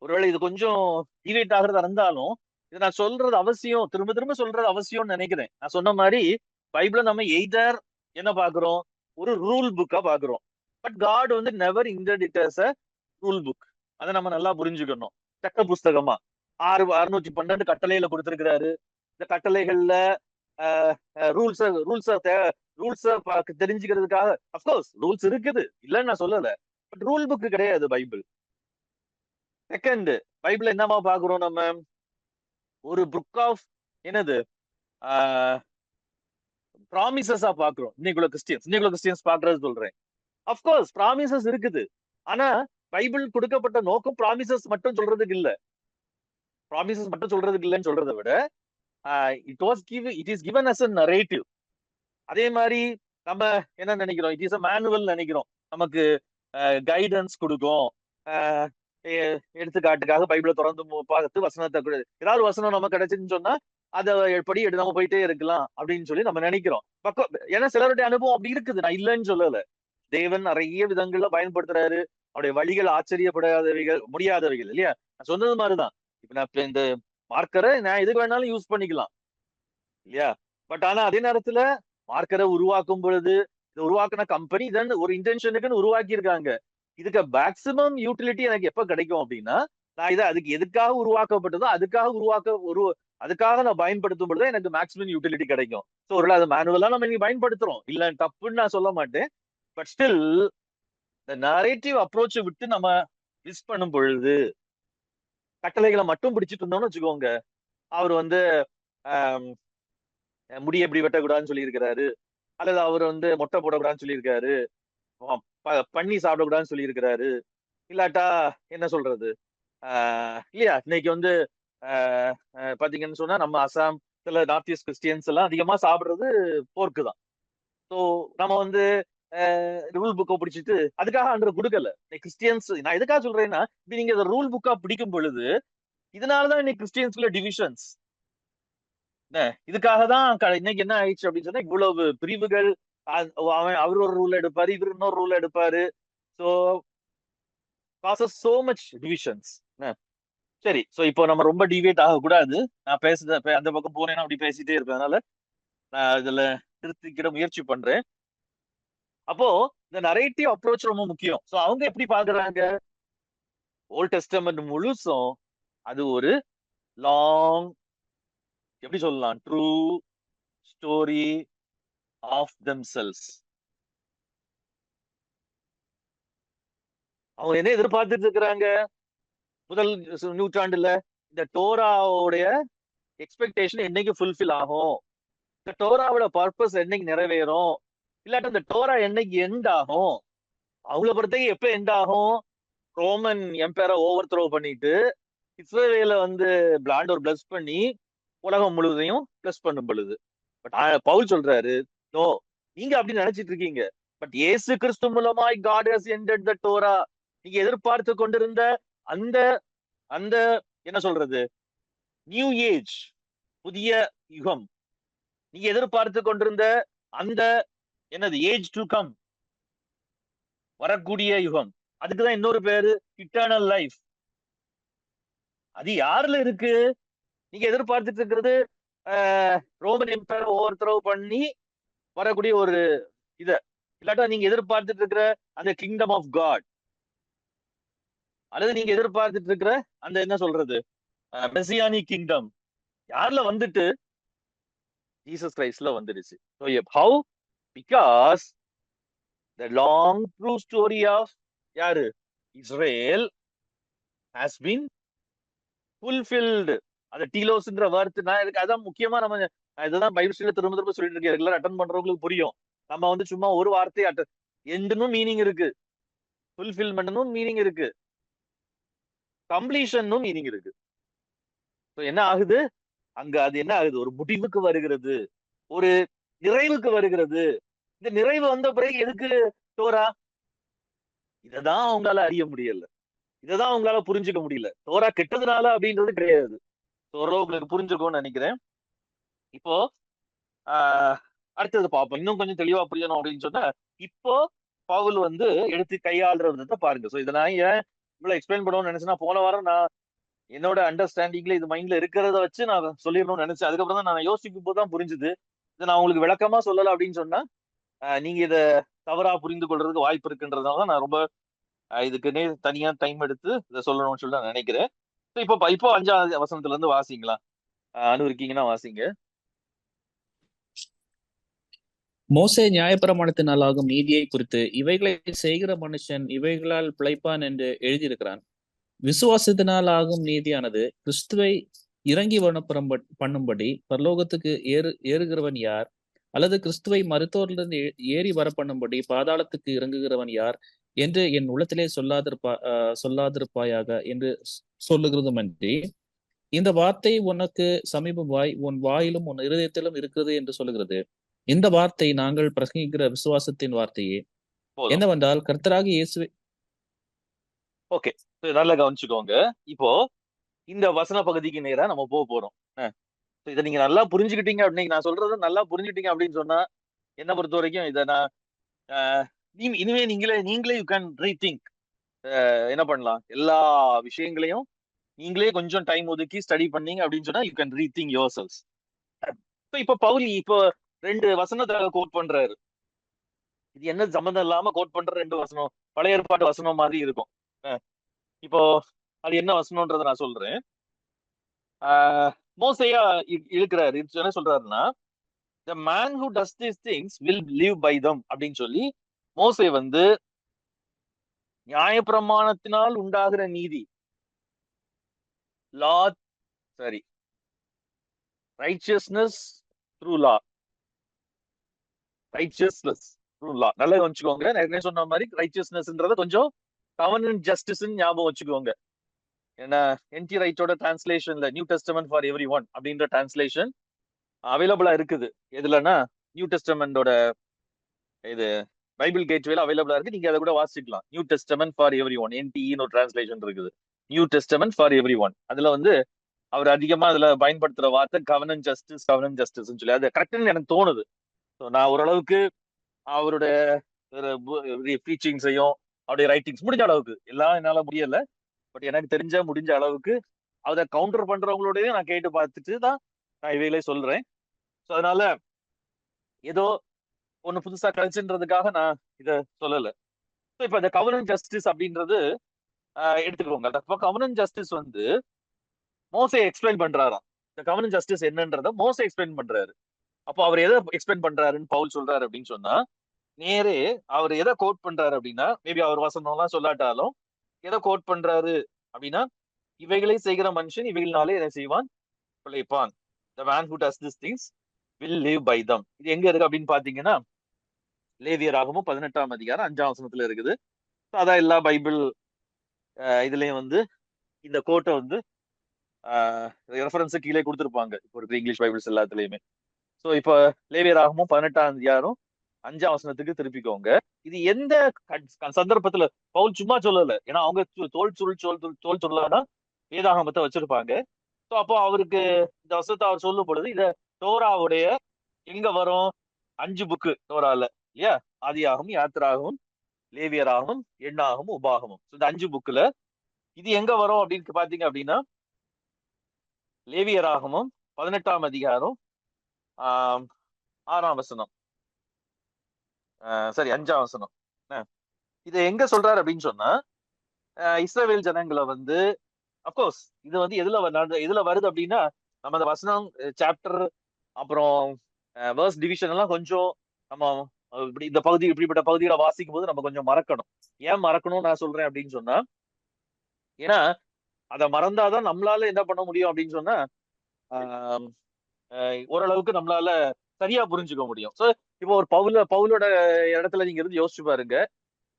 [SPEAKER 1] ஒருவேளை இது கொஞ்சம் டிவேட் ஆகுறதா இருந்தாலும் இது நான் சொல்றது அவசியம், திரும்ப திரும்ப சொல்றது அவசியம்னு நினைக்கிறேன். நான் சொன்ன மாதிரி பைபிளை நம்ம எய்தர் என்ன பாக்குறோம்? ஒரு ரூல் புக்கா பாக்குறோம். But God never intended it as a rule book. அதை நம்ம நல்லா புரிஞ்சுக்கணும். சட்ட புஸ்தகமா 612 கட்டளையில கொடுத்திருக்கிறாரு. இந்த கட்டளைகள்ல ரூல்ஸ் தெரிஞ்சுக்கிறதுக்காக அப்கோர்ஸ் ரூல்ஸ் இருக்குது, இல்லன்னு நான் சொல்லல. பட் ரூல் புக் கிடையாது பைபிள். செகண்ட், பைபிள் என்னமா பாக்குறோம் நம்ம? ஒரு புக் ஆஃப் என்னது ப்ராமிசஸா பாக்குறோம். இன்னைக்குள்ள கிறிஸ்டியன்ஸ் பாக்குறது சொல்றேன். அப்கோர்ஸ் ப்ராமிசஸ் இருக்குது. ஆனா பைபிள் கொடுக்கப்பட்ட நோக்கம் ப்ராமிசஸ் மட்டும் சொல்றதுக்கு இல்ல. ப்ராமிசஸ் மட்டும் சொல்றதுக்கு இல்லைன்னு சொல்றதை விட it is given as a narrative. அதே மாதிரி நம்ம என்ன நினைக்கிறோம்? இட் இஸ் a manual நினைக்கிறோம். நமக்கு கைடன்ஸ் கொடுக்கும். எடுத்துக்காட்டுக்காக பைபிளை தொடர்ந்து பார்த்து வசனத்தை ஏதாவது வசனம் நம்ம கிடைச்சுன்னு சொன்னா அதை படி நம்ம போயிட்டே இருக்கலாம் அப்படின்னு சொல்லி நம்ம நினைக்கிறோம். ஏன்னா சிலருடைய அனுபவம் அப்படி இருக்குது, நான் இல்லைன்னு சொல்லல. தேவன் நிறைய விதங்கள்ல பயன்படுத்துறாரு. அவருடைய வழிகள் முடியாதவைகள் இல்லையா? நான் சொன்னது மாதிரிதான். இப்ப நான் இந்த மார்க்கரை நான் எதுக்கு வேணாலும் யூஸ் பண்ணிக்கலாம் இல்லையா? பட் ஆனா அதே நேரத்துல மார்க்கரை உருவாக்கும் பொழுது இதை உருவாக்குன கம்பெனி ஒரு இன்டென்ஷனுக்குன்னு உருவாக்கி இருக்காங்க. இதுக்கு மேக்சிமம் யூட்டிலிட்டி எனக்கு எப்ப கிடைக்கும் அப்படின்னா நான் இதை அதுக்கு எதுக்காக உருவாக்கப்பட்டதோ அதுக்காக நான் பயன்படுத்தும் பொழுது எனக்கு மேக்சிமம் யூட்டிலிட்டி கிடைக்கும். ஸோ ஒரு அது மேனுவலா நம்ம இன்னைக்கு பயன்படுத்துறோம், இல்ல தப்புன்னு நான் சொல்ல மாட்டேன். பட் ஸ்டில் இந்த நரேட்டிவ் அப்ரோச்சை விட்டு நம்ம மிஸ் பண்ணும் பொழுது கட்டளைகளை மட்டும் பிடிச்சிட்டு இருந்தோம்னு வச்சுக்கோங்க. அவர் முடிய எப்படி வெட்டக்கூடாதுன்னு சொல்லியிருக்கிறாரு, அல்லது அவர் மொட்டை போடக்கூடாதுன்னு சொல்லியிருக்காரு, பண்ணி சாப்பிடக்கூடாதுன்னு சொல்லியிருக்கிறாரு. இல்லாட்டா என்ன சொல்றது இல்லையா? இன்னைக்கு பாத்தீங்கன்னு சொன்னா நம்ம அசாம் சில நார்த் ஈஸ்ட் கிறிஸ்டியன்ஸ் எல்லாம் அதிகமா சாப்பிடுறது போர்க்கு தான். ஸோ நம்ம ரூல் புக்கை பிடிச்சிட்டு அதுக்காக அன்று கொடுக்கல. கிறிஸ்டியன்ஸ் நான் எதுக்காக சொல்றேன்னா நீங்க இந்த ரூல் புக்கா பிடிக்கும் பொழுது இதனாலதான் இன்னைக்கு கிறிஸ்டியன்ஸ்ல டிவிஷன்ஸ். இதுக்காக தான் இன்னைக்கு என்ன ஆயிடுச்சு அப்படின்னு சொன்னா இவ்வளவு பிரிவுகள். அவர் ஒரு ரூல் எடுப்பாரு, இவர் இன்னொரு ரூல் எடுப்பாரு. So causes so much divisions. சரி, ஸோ இப்போ நம்ம ரொம்ப டிவேட் ஆகக்கூடாது. நான் பேசுறது அந்த பக்கம் போனேன்னா அப்படி பேசிட்டே இருப்பேன். அதனால நான் இதுல திருத்திக்கிட முயற்சி பண்றேன். அப்போ இந்த நரேட்டிவ் அப்ரோச் ரொம்ப முக்கியம். ஸோ அவங்க எப்படி பாக்குறாங்க? ஓல்ட் டெஸ்டமென்ட் முழுசும் அது ஒரு லாங், எப்படி சொல்லலாம், ட்ரூ ஸ்டோரி ஆஃப் தெம்செல்ஸ். அவங்க என்ன எதிர்பார்த்துட்டு இருக்கிறாங்க? முதல் நூற்றாண்டுல இந்த டோராவுடைய எக்ஸ்பெக்டேஷன் என்னைக்கு ஃபுல்ஃபில் ஆகும்? இந்த டோராவோட பர்பஸ் என்னைக்கு நிறைவேறும், இல்லாட்டி இந்த டோரா என்னைக்கு எண்ட் ஆகும், அவங்கள பொறுத்தவரைக்கும் எப்ப எண்ட் ஆகும், ரோமன் எம்பையரை ஓவர் த்ரோ பண்ணிட்டு இஸ்ரேல வந்து பிளாண்டோர் பிளஸ் பண்ணி உலகம் முழுவதையும் பிளஸ் பண்ணும் பொழுது. பட் பவுல் சொல்றாரு, நோ, நீங்க அப்படி நினைச்சிட்டு இருக்கீங்க. பட் இயேசு கிறிஸ்து மூலமாய் God has ended the Torah. நீங்க எதிர்பார்த்து கொண்டிருந்த அந்த அந்த என்ன சொல்றது, நியூ ஏஜ், புதிய யுகம், நீங்க எதிர்பார்த்து கொண்டிருந்த அந்த என்னது ஏஜ் டு கம், வரக்கூடிய யுகம், அதுக்குதான் இன்னொரு பேரு இட்டர்னல் லைஃப். அது யாருல இருக்கு? நீங்க எதிர்பார்த்துட்டு இருக்கிறது ரோமன் எம்பையர் ஓவர் த்ரோ பண்ணி வரக்கூடிய ஒரு இத, இல்லாட்டா நீங்க எதிர்பார்த்துட்டு இருக்கிற அந்த கிங்டம் ஆஃப் காட், அல்லது நீங்க எதிர்பார்த்துட்டு இருக்கிற அந்த என்ன சொல்றது மெசியானிக் கிங்டம் யாருல வந்துட்டு? ஜீசஸ் கிரைஸ்ட்ல வந்துடுச்சு. How? Because the long true story of யாரு, இஸ்ரேல் ஹாஸ் பீன் ஃபுல்ஃபில்டு. அந்த டீலோஸ்ன்ற வார்த்தை நான் எனக்கு அதான் முக்கியமா நம்ம இதுதான் பைபிள் ஸ்டடியில திரும்ப திரும்ப சொல்லிட்டு இருக்கேன். ரெகுலர் அட்டன் பண்றவங்களுக்கு புரியும். நம்ம வந்து சும்மா ஒரு வார்த்தையை எண்டுனும் மீனிங் இருக்கு, ஃபுல்ஃபில்மெண்ட்னும் மீனிங் இருக்கு, கம்ப்ளீஷனும் மீனிங் இருக்கு. என்ன ஆகுது அங்க? அது என்ன ஆகுது? ஒரு முடிவுக்கு வருகிறது, ஒரு நிறைவுக்கு வருகிறது. இந்த நிறைவு வந்த பிறகு எதுக்கு டோரா? இததான் அவங்களால அறிய முடியல, இததான் அவங்களால புரிஞ்சுக்க முடியல. டோரா கெட்டதுனால அப்படின்றது கிடையாது. உங்களுக்கு புரிஞ்சுக்கும்னு நினைக்கிறேன். இப்போ அடுத்தது பார்ப்போம், இன்னும் கொஞ்சம் தெளிவா புரியணும் அப்படின்னு சொன்னா, இப்போ பவுல் வந்து எடுத்து கையாளுற விதத்தை பாருங்க. சோ இதை நான் ஏன் இவ்வளவு எக்ஸ்பிளைன் பண்ணணும்னு நினைச்சேன்னா, போன வாரம் நான் என்னோட அண்டர்ஸ்டாண்டிங்ல இது மைண்ட்ல இருக்கிறத வச்சு நான் சொல்லிடணும்னு நினைச்சேன். அதுக்கப்புறம் தான் நான் யோசிக்கும் போதுதான் புரிஞ்சுது. இதை நான் உங்களுக்கு விளக்கமா சொல்லல அப்படின்னு சொன்னா நீங்க இத தவறா புரிந்து கொள்றதுக்கு வாய்ப்பு இருக்குன்றதுனால நான் ரொம்ப இதுக்குன்னே தனியா டைம் எடுத்து இதை சொல்லணும்னு சொல்லி நான் நினைக்கிறேன். இப்போ 5ஆவது வசனத்துல இருந்து வாசிங்களா? அனுவருக்கீங்கன்னா வாசிங்க.
[SPEAKER 2] மோசே நியாயப்பிரமாணத்தினாலாகும் நீதியை குறித்து இவைகளை செய்கிற மனுஷன் இவைகளால் பிழைப்பான் என்று எழுதியிருக்கிறான். விசுவாசத்தினால் ஆகும் நீதியானது கிறிஸ்துவை இறங்கி பண்ணும்படி பரலோகத்துக்கு ஏறுகிறவன் யார்? அல்லது கிறிஸ்துவை மருத்துவரிலிருந்து ஏறி வர பண்ணும்படி பாதாளத்துக்கு இறங்குகிறவன் யார் என்று என் உள்ளத்திலே சொல்லாதிருப்பாயாக என்று சொல்லுகிறதுமன்றி, இந்த வார்த்தை உனக்கு சமீபமாய் உன் வாயிலும் உன் இருதயத்திலும் இருக்கிறது என்று சொல்லுகிறது. இந்த வார்த்தை நாங்கள் பிரசங்கிக்கிற விசுவாசத்தின் வார்த்தையே. என்னவென்றால் கர்த்தராக இயேசுவை.
[SPEAKER 1] ஓகே, நல்லா கவனிச்சுக்கோங்க. இப்போ இந்த வசன பகுதிக்கு நேரா நம்ம போறோம். இதை நீங்க நல்லா புரிஞ்சுக்கிட்டீங்க அப்படின்னு, நான் சொல்றது நல்லா புரிஞ்சுக்கிட்டீங்க அப்படின்னு சொன்னா, என்ன பொறுத்த வரைக்கும் இதை நான் இனிமே நீங்களே யூ கேன் ரீதிங்க். என்ன பண்ணலாம், எல்லா விஷயங்களையும் நீங்களே கொஞ்சம் டைம் ஒதுக்கி ஸ்டடி பண்ணீங்க அப்படின்னு சொன்னா you can rethink yourselves. இப்ப பவுல் இப்போ 2 வசனத்தை கோட் பண்றாரு. இது என்ன சம்பந்தம் இல்லாம கோட் பண்ற 2 வசனம், பழைய ஏற்பாட்டு வசனம் மாதிரி இருக்கும். இப்போ அது என்ன வசனம்ன்றத நான் சொல்றேன். மோசையா இருக்கிறாரு, என்ன சொல்றாருன்னா, the man who does these things will live by them அப்படின்னு சொல்லி மோசே வந்து நியாயப்பிரமாணத்தினால் உண்டாகிற நீதி, லா சரி righteousness through law, righteousness through law. நல்லா வச்சுக்கோங்க. நான் சொன்ன மாதிரி ரைச்சியஸ்னஸ்ன்றத கொஞ்சம் கவர்னன்ட் ஜஸ்டிஸ் ஞாபகம் வச்சுக்கோங்க. ஏன்னா என்டி ரைட்டோட டிரான்ஸ்லேஷன்ல New Testament for everyone அப்படின்ற டிரான்ஸ்லேஷன் அவைலபிளா இருக்குது. எதுலன்னா நியூ டெஸ்டமெண்டோட இது பைபிள் கேட்வேல அவைலபிளா இருக்கு. நீங்க அதை கூட வாசிக்கலாம். New Testament for everyone, என்டிஇன்னு ஒரு டிரான்ஸ்லேஷன் இருக்குது, New Testament for everyone. அதுல வந்து அவர் அதிகமா அதுல பயன்படுத்துற வார்த்தை கவர்னன்ட் ஜஸ்டிஸ் சொல்லி, அது கரெக்ட்னு எனக்கு தோணுது. நான் ஓரளவுக்கு அவருடைய டீச்சிங்ஸையும் அவருடைய ரைட்டிங்ஸ் முடிஞ்ச அளவுக்கு, எல்லாம் என்னால முடியல, பட் எனக்கு தெரிஞ்ச முடிஞ்ச அளவுக்கு அதை கவுண்டர் பண்றவங்களோடய நான் கேட்டு பார்த்துட்டு தான் நான் இவையிலே சொல்றேன். ஸோ அதனால ஏதோ ஒண்ணு புதுசா கழிச்சுன்றதுக்காக நான் இதை சொல்லல. ஸோ இப்ப இந்த கவர்னன்ட் ஜஸ்டிஸ் அப்படின்றது எடுத்துக்கோங்க. அப்ப கவர்னன்ட் ஜஸ்டிஸ் வந்து மோசே எக்ஸ்பிளைன் பண்றாராம். இந்த கவர்னன்ட் ஜஸ்டிஸ் என்னன்றத மோசே எக்ஸ்பிளைன் பண்றாரு. அப்போ அவர் எதை எக்ஸ்பிளைன் பண்றாருன்னு பவுல் சொல்றாரு அப்படின்னு சொன்னா, நேரே அவர் எதை கோட் பண்றாரு அப்படின்னா, மேபி அவர் வசனம் எல்லாம் சொல்லாட்டாலும் எதை கோட் பண்றாரு அப்படின்னா, இவைகளை செய்கிற மனுஷன் இவைகளினாலே எதை செய்வான், பிழைப்பான். The man who does these things will live by them. இது எங்க இருக்கு அப்படின்னு பாத்தீங்கன்னா லேவியராகமும் 18ஆம் அதிகாரம் 5ஆம் வசனத்துல இருக்குது. அதான் எல்லா பைபிள் இதுலயும் வந்து இந்த கோட்டை வந்து ரெஃபரன்ஸ் கீழே கொடுத்துருப்பாங்க இப்போ இருக்கிற இங்கிலீஷ் பைபிள்ஸ் எல்லாத்துலயுமே. ஸோ இப்போ லேவியராகமும் 18ஆம் அதிகாரம் 5ஆம் வசனத்துக்கு திருப்பிக்கோங்க. இது எந்த சந்தர்ப்பத்துல பவுல் சும்மா சொல்லல, ஏன்னா அவங்க தோல் சொல்லலாம் வேதாகமத்தை வச்சிருப்பாங்க. ஸோ அப்போ அவருக்கு இந்த வசனத்தை அவர் சொல்லும் பொழுது இத தோராவுடைய எங்க வரும் 5 புக்கு தோரால இல்லையா, ஆதியாகமும் யாத்திராகமும் லேவியராகவும் எண்ணாகமும் உபாகமும், இந்த 5 புக்ல இது எங்க வரும் அப்படின்னு பாத்தீங்க அப்படின்னா லேவியராகமும் 18ஆம் அதிகாரம் 6ஆம் வசனம், சரி 5ஆம் வசனம். இது எங்க சொல்றாரு அப்படின்னு சொன்னா இஸ்ரவேல் ஜனங்களை வந்து அப்கோர்ஸ் இது வந்து எதுல வருது அப்படின்னா நம்ம அந்த வசனம் சாப்டர் அப்புறம் வேர்ஸ் டிவிஷன் எல்லாம் கொஞ்சம் நம்ம இப்படி இந்த பகுதி இப்படிப்பட்ட பகுதிகளை வாசிக்கும் போது நம்ம கொஞ்சம் மறக்கணும். ஏன் மறக்கணும்னு நான் சொல்றேன் அப்படின்னு சொன்னா, ஏன்னா அதை மறந்தாதான் நம்மளால என்ன பண்ண முடியும் அப்படின்னு சொன்னா ஓரளவுக்கு நம்மளால சரியா புரிஞ்சுக்க முடியும். ஸோ இப்போ ஒரு பவுலோட இடத்துல நீங்க இருந்து யோசிச்சு பாருங்க,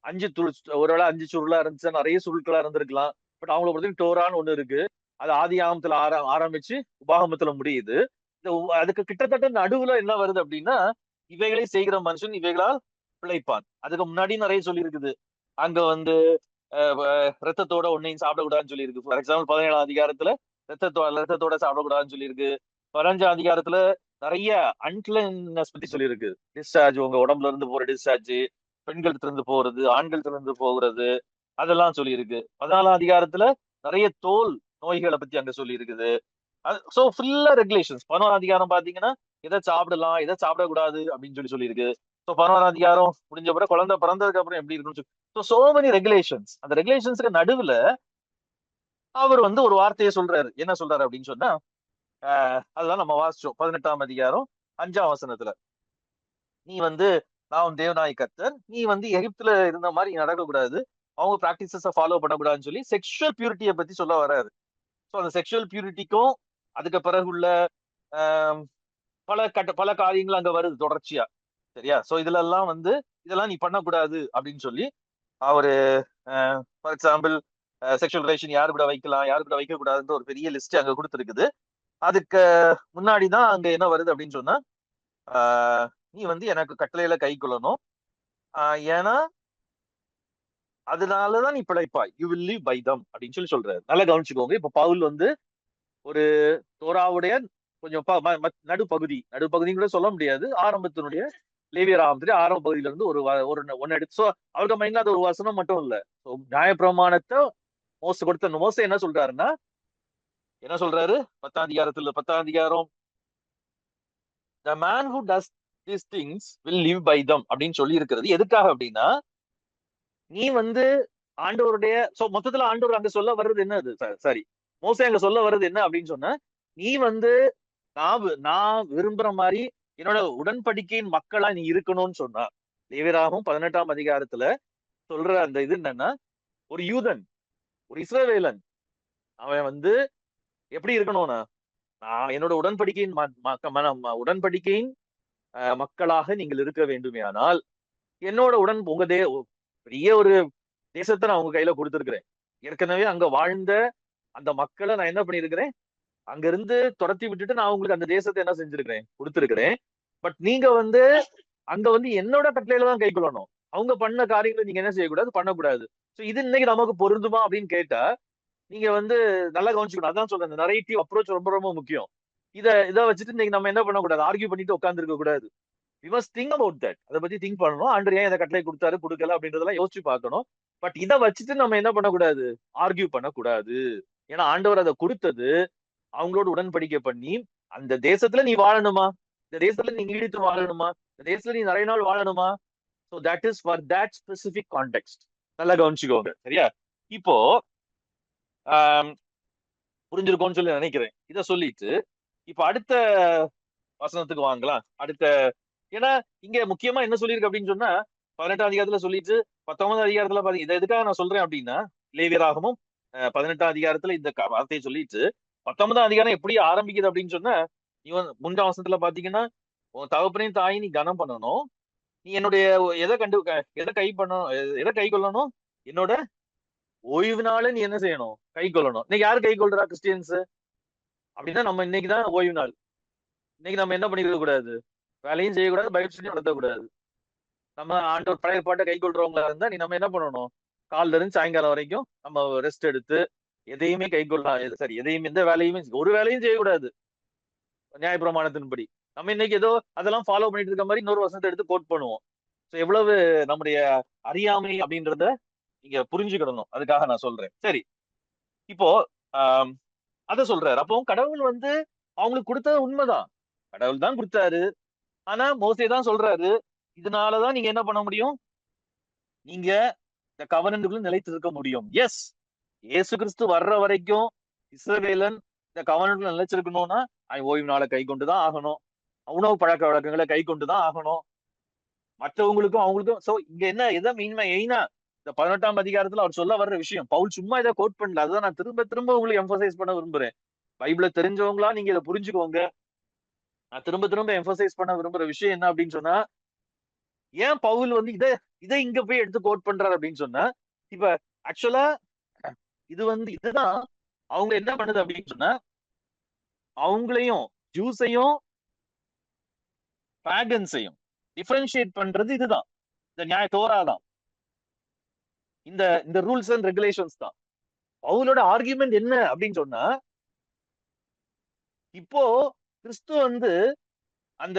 [SPEAKER 1] 5 ஒருவேளை 5 சுருளா இருந்துச்சு, நிறைய சுருட்களா இருந்திருக்கலாம். பட் அவங்கள பொறுத்த டோரான்னு ஒண்ணு இருக்கு, அது ஆதி ஆகமத்துல ஆரம்பிச்சு உபாகமத்துல முடியுது. அதுக்கு கிட்டத்தட்ட நடுவுல என்ன வருது அப்படின்னா இவைகளை செய்கிற மனுஷன் இவைகளால் பிழைப்பான். அதுக்கு முன்னாடி நிறைய சொல்லி இருக்குது. அங்க வந்து ரத்தத்தோட ஒன்னையும் சாப்பிடக்கூடாதுன்னு சொல்லி இருக்கு. ஃபார் எக்ஸாம்பிள் 17ஆம் அதிகாரத்துல ரத்தத்தோட சாப்பிடக்கூடாதுன்னு சொல்லி இருக்கு. 15ஆம் அதிகாரத்துல நிறைய அன்கிளீன்னஸ் பத்தி சொல்லி இருக்கு. டிஸ்சார்ஜ், உங்க உடம்புல இருந்து போற டிஸ்சார்ஜ், பெண்கள் இருந்து போறது, ஆண்கள் இருந்து போகிறது, அதெல்லாம் சொல்லி இருக்கு. 14ஆம் அதிகாரத்துல நிறைய தோல் நோய்களை பத்தி அங்க சொல்லி இருக்குது. சோ ஃபுல்லா ரெகுலேஷன்ஸ். 11ஆம் அதிகாரம் பாத்தீங்கன்னா எதை சாப்பிடலாம் எதை சாப்பிடக்கூடாது அப்படின்னு சொல்லியிருக்கு. ஸோ 11ஆம் அதிகாரம் முடிஞ்ச பிறகு குழந்தை பிறந்ததுக்கு அப்புறம் எப்படி இருக்குன்னு சோ மெனி ரெகுலேஷன்ஸ். அந்த ரெகுலேஷன்ஸ்க்கு நடுவுல அவர் வந்து ஒரு வார்த்தையை சொல்றாரு. என்ன சொல்றாரு அப்படின்னு சொன்னா அதுதான் நம்ம வாசிச்சோம் 18ஆம் அதிகாரம் 5ஆம் வசனத்துல, நீ வந்து நான் உன் தேவனாய் கர்த்தர், நீ வந்து எகிப்துல இருந்த மாதிரி நடக்கக்கூடாது, அவங்க பிராக்டிசஸ ஃபாலோ பண்ணக்கூடாதுன்னு சொல்லி செக்ஷுவல் பியூரிட்டியை பத்தி சொல்ல வராரு. ஸோ அந்த செக்ஷுவல் பியூரிட்டிக்கும் அதுக்கு பிறகு உள்ள பல காரியங்கள் அங்க வருது தொடர்ச்சியா, சரியா? சோ இதுல எல்லாம் வந்து இதெல்லாம் நீ பண்ணக்கூடாது அப்படின்னு சொல்லி அவரு ஃபார் எக்ஸாம்பிள் செக்ஷுவல் ரிலேஷன் யாரு கூட வைக்கலாம் யாரு கூட வைக்க கூடாதுன்ற ஒரு பெரிய லிஸ்ட் அங்க கொடுத்துருக்குது. அதுக்கு முன்னாடிதான் அங்க என்ன வருது அப்படின்னு சொன்னா நீ வந்து எனக்கு கட்டளையில கை கொள்ளணும், ஏன்னா அதனாலதான் நீ பிழைப்பாய், you will live by them அப்படின்னு சொல்லி சொல்றாரு. நல்லா கவனிச்சுக்கோங்க. இப்ப பவுல் வந்து ஒரு தோராவுடைய கொஞ்சம் நடுப்பகுதின்னு கூட சொல்ல முடியாது, ஆரம்பத்தினுடைய லேவியராகமத்திலே ஆரம்ப பகுதியில இருந்து ஒன்னு எடுத்து சோ அவருக்கு மைண்ட்ல அது ஒரு வசனம் மட்டும் இல்ல. நியாயப்பிரமாணத்தை மோசே என்ன சொல்றாருன்னா, என்ன சொல்றாரு 10ஆம் அதிகாரம், the man who does these things will live by them அப்படின்னு சொல்லி இருக்கிறது எதுக்காக அப்படின்னா, நீ வந்து ஆண்டவருடைய மொத்தத்துல ஆண்டவர் அங்க சொல்ல வர்றது என்ன, சரி மோசே அங்க சொல்ல வர்றது என்ன அப்படின்னு சொன்னா, நீ வந்து நான் விரும்புற மாதிரி என்னோட உடன்படிக்கையின் மக்களா நீ இருக்கணும்னு சொன்னா, லேவியராகமம் 18ஆம் அதிகாரத்துல சொல்ற அந்த இது என்னன்னா, ஒரு யூதன் ஒரு இஸ்ரவேலன் அவன் வந்து எப்படி இருக்கணும்னா, நான் என்னோட உடன்படிக்கையின் மக்களாக நீங்கள் இருக்க வேண்டுமே. ஆனால் என்னோட உங்க பெரிய ஒரு தேசத்தை நான் உங்க கையில கொடுத்திருக்கிறேன். ஏற்கனவே அங்க வாழ்ந்த அந்த மக்களை நான் என்ன பண்ணிருக்கிறேன், அங்க இருந்து துரத்தி விட்டுட்டு நான் உங்களுக்கு அந்த தேசத்தை என்ன செஞ்சிருக்கிறேன், கொடுத்திருக்கிறேன். பட் நீங்க வந்து அங்க வந்து என்னோட கட்டளையில தான் கை கொள்ளணும், அவங்க பண்ண காரியங்களை நீங்க என்ன செய்யக்கூடாது, பண்ணக்கூடாது. சோ இது இன்னைக்கு நமக்கு பொருந்துமா அப்படின்னு கேட்டா நீங்க வந்து நல்லா கவனிச்சுக்கணும். அதான் சொல்றேன், நரேட்டிவ் அப்ரோச் ரொம்ப ரொம்ப முக்கியம். இதை வச்சுட்டு இன்னைக்கு நம்ம என்ன பண்ணக்கூடாது, ஆர்கியூ பண்ணிட்டு உட்கார்ந்து இருக்க கூடாது. We must think about that. அதை பத்தி திங்க் பண்ணணும். ஆண்டவர் ஏன் இதை கட்டளை கொடுத்தாரு கொடுக்கல அப்படின்றதெல்லாம் யோசிச்சு பார்க்கணும். பட் இதை வச்சுட்டு நம்ம என்ன பண்ணக்கூடாது, ஆர்கியூ பண்ணக்கூடாது. ஏன்னா ஆண்டவர் அதை கொடுத்தது அவங்களோட உடன்படிக்கை பண்ணி, அந்த தேசத்துல நீ வாழணுமா, இந்த தேசத்துல நீ நீடித்து வாழணுமா, இந்த தேசத்துல நீ நிறைய நாள் வாழணுமா. So that is for that specific context. நல்லா கவனிச்சுக்கோங்க, சரியா? இப்போ புரிஞ்சிருக்கோம்னு சொல்லி நினைக்கிறேன். இதை சொல்லிட்டு இப்ப அடுத்த வசனத்துக்கு வாங்கலாம். ஏன்னா இங்க முக்கியமா என்ன சொல்லியிருக்கு அப்படின்னு சொன்னா, 18ஆம் அதிகாரத்துல சொல்லிட்டு 19ஆம் அதிகாரத்துல பாத்தீங்க. இதை எதுக்காக நான் சொல்றேன் அப்படின்னா, லேவியராகமும் 18ஆம் அதிகாரத்துல இந்த வார்த்தையை சொல்லிட்டு 19ஆம் அதிகாரம் எப்படி ஆரம்பிக்குது அப்படின்னு சொன்னா, இவன் 3ஆம் வசனத்துல பாத்தீங்கன்னா, உன் தகப்பனையும் தாயும் நீ கனம் பண்ணணும். நீ என்னுடைய எதை கை பண்ணணும், எதை கை கொள்ளணும்? என்னோட ஓய்வு நாளை நீ என்ன செய்யணும்? கை கொள்ளணும். இன்னைக்கு யாரு கை கொள்றா? கிறிஸ்டியன்ஸ். அப்படின்னா நம்ம இன்னைக்குதான் ஓய்வு நாள். இன்னைக்கு நம்ம என்ன பண்ணிக்க கூடாது? வேலையும் செய்யக்கூடாது, பைபிள் ஸ்டடியும் நடத்தக்கூடாது. நம்ம ஆண்டவர் பழைய பாட்டை கை கொள்றவங்களா இருந்தா நீ நம்ம என்ன பண்ணணும்? காலைல இருந்து சாயங்காலம் வரைக்கும் நம்ம ரெஸ்ட் எடுத்து எதையுமே கை கொள்ளலாம். சரி, எதையும் எந்த வேலையுமே ஒரு வேலையும் செய்யக்கூடாது நியாயப்பிரமாணத்தின்படி. நம்ம இன்னைக்கு ஏதோ அதெல்லாம் ஃபாலோ பண்ணிட்டு இருக்க மாதிரி இன்னொரு வசனத்தை எடுத்து கோட் பண்ணுவோம். So, எவ்வளவு நம்முடைய அறியாமை அப்படின்றத நீங்க புரிஞ்சுக்கிடணும். அதுக்காக நான் சொல்றேன். சரி, இப்போ ஆஹ் அத சொல்றாரு. அப்போ கடவுள் அவங்களுக்கு கொடுத்தது உண்மைதான். கடவுள் தான் கொடுத்தாரு. ஆனா மோசே தான் சொல்றாரு, இதனாலதான் நீங்க என்ன பண்ண முடியும்? நீங்க இந்த கவனன்ட்டுக்குள்ள நிலைத்து இருக்க முடியும். எஸ், இயேசு கிறிஸ்து வர்ற வரைக்கும் இஸ்ரவேலன் இந்த கவனன்ட்ல நிலைச்சிருக்கணும்னா அவன் ஓய்வு நாளை கை கொண்டுதான் ஆகணும். உணவு பழக்க வழக்கங்களை கை கொண்டுதான் ஆகணும். மற்றவங்களுக்கும் அவங்களுக்கும். சோ இங்க என்ன எதை மெயினா இந்த 18ஆம் அதிகாரத்துல அவர் சொல்ல வர்ற விஷயம், பவுல் சும்மா இதை கோட் பண்ணல. அதுதான் நான் திரும்ப திரும்ப உங்களுக்கு எம்பசைஸ் பண்ண விரும்புறேன். பைபிளை தெரிஞ்சவங்களா நீங்க இதை புரிஞ்சுக்கோங்க. நான் திரும்ப திரும்ப எம்பசைஸ் பண்ண விரும்புற விஷயம் என்ன அப்படின்னு சொன்னா, ஏன் பவுல் இதை இதை இங்க போய் எடுத்து கோட் பண்றாரு அப்படின்னு சொன்னா, இப்ப ஆக்சுவலா இதுதான் அவங்க என்ன பண்ணுது அப்படின்னு சொன்னா, அவங்களையும் ஜூஸையும் பேகன்ஸையும் டிஃபரன்ஷியேட் பண்றது இதுதான். இந்த நியாய தோரா தான். இந்த இந்த ரூல்ஸ் அண்ட் ரெகுலேஷன்ஸ் தான். பவுலோட ஆர்குமெண்ட் என்ன அப்படின்னு சொன்னா, இப்போ கிறிஸ்து அந்த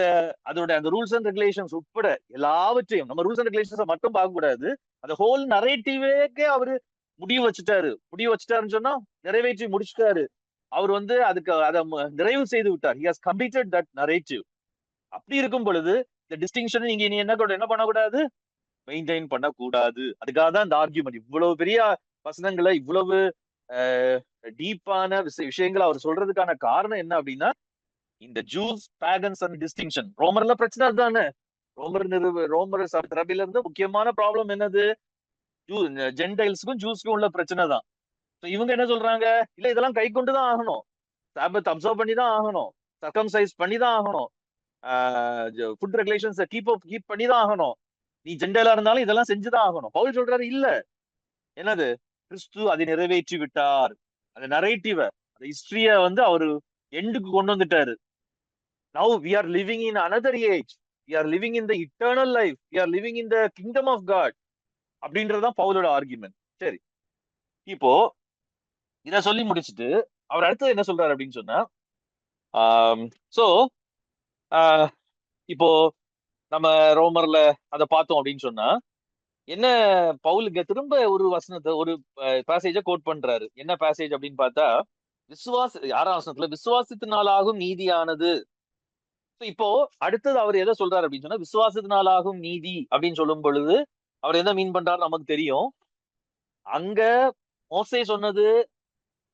[SPEAKER 1] அந்த ரூல்ஸ் அண்ட் ரெகுலேஷன்ஸ் உட்பட எல்லாவற்றையும், நம்ம ரூல்ஸ் அண்ட் ரெகுலேஷன்ஸ் மட்டும் பார்க்க கூடாது, அந்த ஹோல் நரேட்டிவேக்கே அவரு முடிவு வச்சுட்டாருன்னு சொன்னா நிறைவேற்றி முடிச்சுட்டாரு. அவர் அதுக்கு அதை நிறைவு செய்து விட்டார். he has completed that narrative. அப்படி இருக்கும் பொழுது இந்த டிஸ்டிங்ஷன் நீங்க இனி என்ன பண்ணக்கூடாது? மெயின்டைன் பண்ணக்கூடாது. அதுக்காக தான் இந்த ஆர்கியூமெண்ட். இவ்வளவு பெரிய வசனங்களை, இவ்வளவு டீப்பான விஷயங்களை அவர் சொல்றதுக்கான காரணம் என்ன அப்படின்னா, இந்த ஜூஸ் பேகன்ஸ் அண்ட் டிஸ்டிங்ஷன். ரோமர்ல பிரச்சனை அதுதானே. ரோமர் சபையில இருந்து முக்கியமான ப்ராப்ளம் என்னது? ஜென்டைல்ஸ்க்கும் ஜூஸ்க்கும் உள்ள பிரச்சனை தான். இவங்க என்ன சொல்றாங்க? இல்ல, இதெல்லாம் கை கொண்டுதான் ஆகணும், சாபத் அப்சர்வ் பண்ணி தான் ஆகணும், சர்க்கம்சைஸ் பண்ணி தான் ஆகணும், ஃபுட் ரெகுலேஷன்ஸ் கீப் பண்ணி தான் ஆகணும், நீ ஜென்டைலா இருந்தாலும் இதெல்லாம் செஞ்சுதான் ஆகணும். பவுல் சொல்றாரு இல்ல, என்னது? கிறிஸ்து அதை நிறைவேற்றி விட்டார். அந்த நரேட்டிவ, அந்த ஹிஸ்டரிய அவரு எண்டுக்கு கொண்டு வந்துட்டாரு. Now we are living in another age. We are living in the eternal life. We are living in the kingdom of God. அப்படின்றதுதான் பவுலோட ஆர்குமெண்ட். சரி, இப்போ இத சொல்லி முடிச்சுட்டு அவர் அடுத்தது என்ன சொல்றாரு அப்படின்னு சொன்னா, சோ இப்போ நம்ம ரோமர்ல அதை பார்த்தோம் அப்படின்னு சொன்னா, என்ன பவுலுக்கு திரும்ப ஒரு வசனத்தை, ஒரு பேசேஜ கோட் பண்றாரு. என்ன பேசேஜ் அப்படின்னு பார்த்தா, 6ஆம் வசனத்துல விசுவாசத்தினாலாகும் நீதியானது. இப்போ அடுத்தது அவர் எதை சொல்றாரு அப்படின்னு சொன்னா, விசுவாசத்தினாலாகும் நீதி அப்படின்னு சொல்லும் பொழுது அவர் எதை மீன் பண்றாரு நமக்கு தெரியும். அங்க மோசே சொன்னது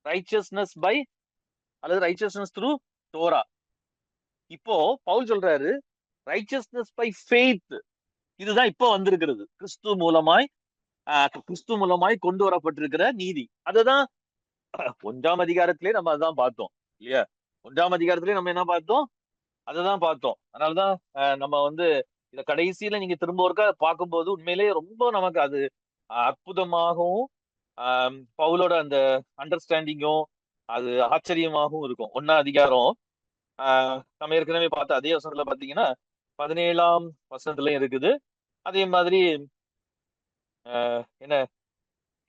[SPEAKER 1] ரைச்சியஸ்னஸ் பை அல்லது ரைச்சியஸ்னஸ் த்ரூ தோரா. இப்போ பவுல் சொல்றாரு ரைச்சியஸ்னஸ் பை ஃபெய்த். இதுதான் இப்போ வந்திருக்கிறது, கிறிஸ்து மூலமாய் கொண்டு வரப்பட்டிருக்கிற நீதி. அதுதான் 1ஆம் அதிகாரத்திலே நம்ம அதான் பார்த்தோம் இல்லையா? 1ஆம் அதிகாரத்திலே நம்ம என்ன பார்த்தோம்? அததான் பார்த்தோம். அதனாலதான் நம்ம இத கடைசியில நீங்க திரும்ப ஒருக்கா பார்க்கும்போது உண்மையிலேயே ரொம்ப நமக்கு அது அற்புதமாகவும் பவுலோட அந்த அண்டர்ஸ்டாண்டிங்கும் அது ஆச்சரியமாகவும் இருக்கும். 1ஆம் அதிகாரம் நம்ம ஏற்கனவே பார்த்த அதே வசனத்துல பாத்தீங்கன்னா 17ஆம் வசனத்துலயும் இருக்குது. அதே மாதிரி என்ன,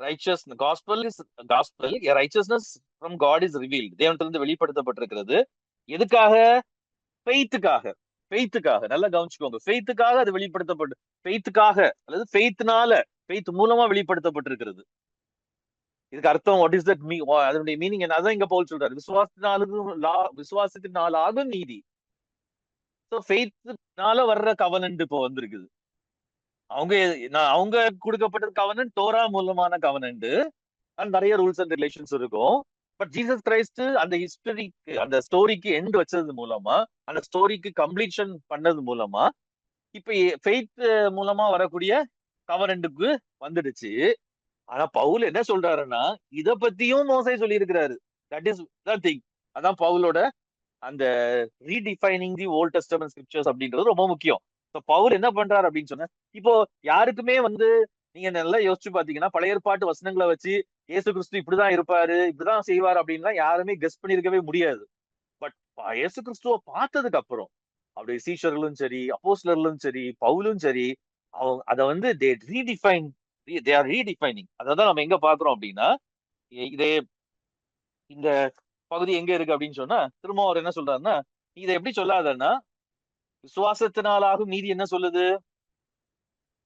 [SPEAKER 1] righteous gospel is gospel, righteousness from God is revealed. தேவனிடத்திலிருந்து வெளிப்படுத்தப்பட்டிருக்கிறது. எதுக்காக? ஃபெய்த்துக்காக. நல்லா கவனிச்சுக்கோங்க. ஃபெய்த்துக்காக அது வெளிப்படுத்தப்பட்டு, ஃபெய்த்துக்காக அல்லது ஃபெய்த் மூலமா வெளிப்படுத்தப்பட்டிருக்கிறது. இதுக்கு அர்த்தம் வாட் இஸ் தட் அதனுடைய மீனிங் என்ன? அதான் இங்க பவுல் சொல்றாரு, விசுவாசத்தினாலாகும் நீதி. ஃபெய்த்னால வர்ற கவனன்ட் இப்போ வந்திருக்குது. அவங்க கொடுக்கப்பட்ட கவனன்ட் தோரா மூலமான கவனன்ட். நிறைய ரூல்ஸ் அண்ட் ரிலேஷன்ஸ் இருக்கும். பட் ஜீசஸ் கிரைஸ்ட் அந்த ஹிஸ்டரிக்கு, அந்த ஸ்டோரிக்கு எண்ட் வச்சது மூலமா, அந்த ஸ்டோரிக்கு கம்ப்ளீஷன் பண்ணது மூலமா இப்ப ஃபெய்த் மூலமா வரக்கூடிய கவனன்ட்டுக்கு வந்துடுச்சு. ஆனா பவுல் என்ன சொல்றாருன்னா, இத பத்தியும் மோசே சொல்லி இருக்கிறாரு. That is the thing. அதான் பவுலோட அந்த ரீடிஃபைனிங் தி ஓல்ட் டெஸ்டமென்ட் ஸ்கிரிப்சர்ஸ் அப்படின்றது ரொம்ப முக்கியம். பவுல் என்ன பண்றாரு அப்படின்னு சொன்னா, இப்போ யாருக்குமே நீங்க நல்லா யோசிச்சு பாத்தீங்கன்னா பழைய ஏற்பாட்டு வசனங்களை வச்சு இயேசு கிறிஸ்து இப்படிதான் இருப்பாரு, இப்படிதான் செய்வார் அப்படின்லாம் யாருமே கெஸ் பண்ணிருக்கவே முடியாது. பட் இயேசு கிறிஸ்துவ பார்த்ததுக்கு அப்புறம் அவருடைய சீஷர்களும் சரி, அப்போஸ்தலர்களும் சரி, பவுலும் சரி, அவங்க அதை தே ஆர் ரீடிஃபைனிங். அதான் நம்ம எங்க பாக்குறோம் அப்படின்னா, இதே இந்த பகுதி எங்க இருக்கு அப்படின்னு சொன்னா, திரும்ப அவர் என்ன சொல்றாருன்னா, இதை எப்படி சொல்லாதன்னா, விசுவாசத்தினாலாகும் நீதி என்ன சொல்லுது?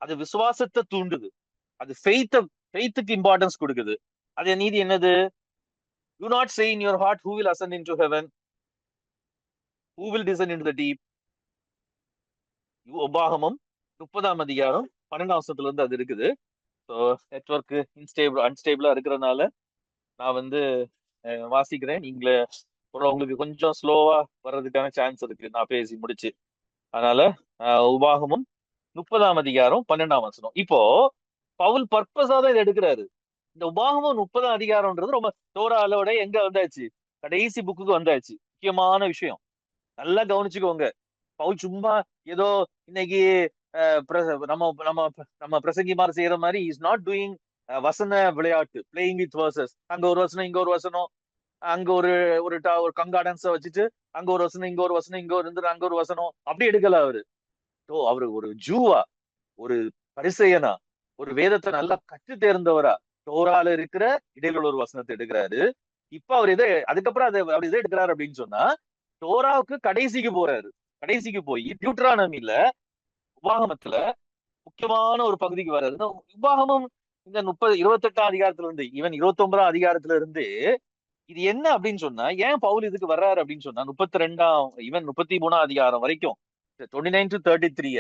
[SPEAKER 1] அது விசுவாசத்தை தூண்டுது. அது ஃபெய்த்துக்கு இம்பார்ட்டன்ஸ் கொடுக்குது. அது நீதி என்னது? Do not say in your heart who will ascend into heaven, who will descend into the deep. உபாகமம் 30ஆம் அதிகாரம் 12ஆம் வசனத்துல இருந்து அது இருக்குது. ஸோ நெட்வொர்க் அன்ஸ்டேபிளா இருக்கிறதுனால நான் வாசிக்கிறேன். நீங்களே உங்களுக்கு கொஞ்சம் ஸ்லோவா வர்றதுக்கான சான்ஸ் இருக்கு நான் பேசி முடிச்சு. அதனால உபாகமம் 30ஆம் அதிகாரம் 12ஆம் வசனம். இப்போ பவுல் பர்பஸா தான் இதை எடுக்கிறாரு. இந்த உபாகமம் 30ஆம் அதிகாரம்ன்றது ரொம்ப தோராலோட எங்க வந்தாச்சு, கடைசி புக்குக்கு வந்தாச்சு. முக்கியமான விஷயம் நல்லா கவனிச்சுக்கோங்க. பவுல் சும்மா ஏதோ இன்னைக்கு நம்ம நம்ம நம்ம பிரசங்கி மாதிரி செய்யற மாதிரி இஸ் நாட் டூயிங் வசன விளையாட்டு, பிளேயிங் வித் வர்சஸ். அங்க ஒரு வசனம், இங்க ஒரு வசனம், அங்க ஒரு ஒரு கங்காடன்ஸ வச்சுட்டு அங்க ஒரு வசனம், இங்க ஒரு வசனம், இங்க ஒரு அங்க ஒரு வசனம், அப்படி எடுக்கல அவரு. அவரு ஒரு ஜூவா, ஒரு பரிசெயனா, ஒரு வேதத்தை நல்லா கற்று தேர்ந்தவரா தோரால இருக்கிற இடையில ஒரு வசனத்தை எடுக்கிறாரு. இப்ப அவர் அதுக்கப்புறம் அவர் இதை எடுக்கிறாரு அப்படின்னு சொன்னா, தோராவுக்கு கடைசிக்கு போறாரு. கடைசிக்கு போய் டியூட்ரானமில, உபாகமத்துல முக்கியமான ஒரு பகுதிக்கு வர்றாரு. உபாகமம் இந்த 28ஆம் அதிகாரத்துல இருந்து ஈவன் 29ஆம் அதிகாரத்துல இருந்து இது என்ன அப்படின்னு சொன்னா, ஏன் பவுல் இதுக்கு வர்றாரு அப்படின்னு சொன்னா, 33ஆம் அதிகாரம் வரைக்கும் 29 to 33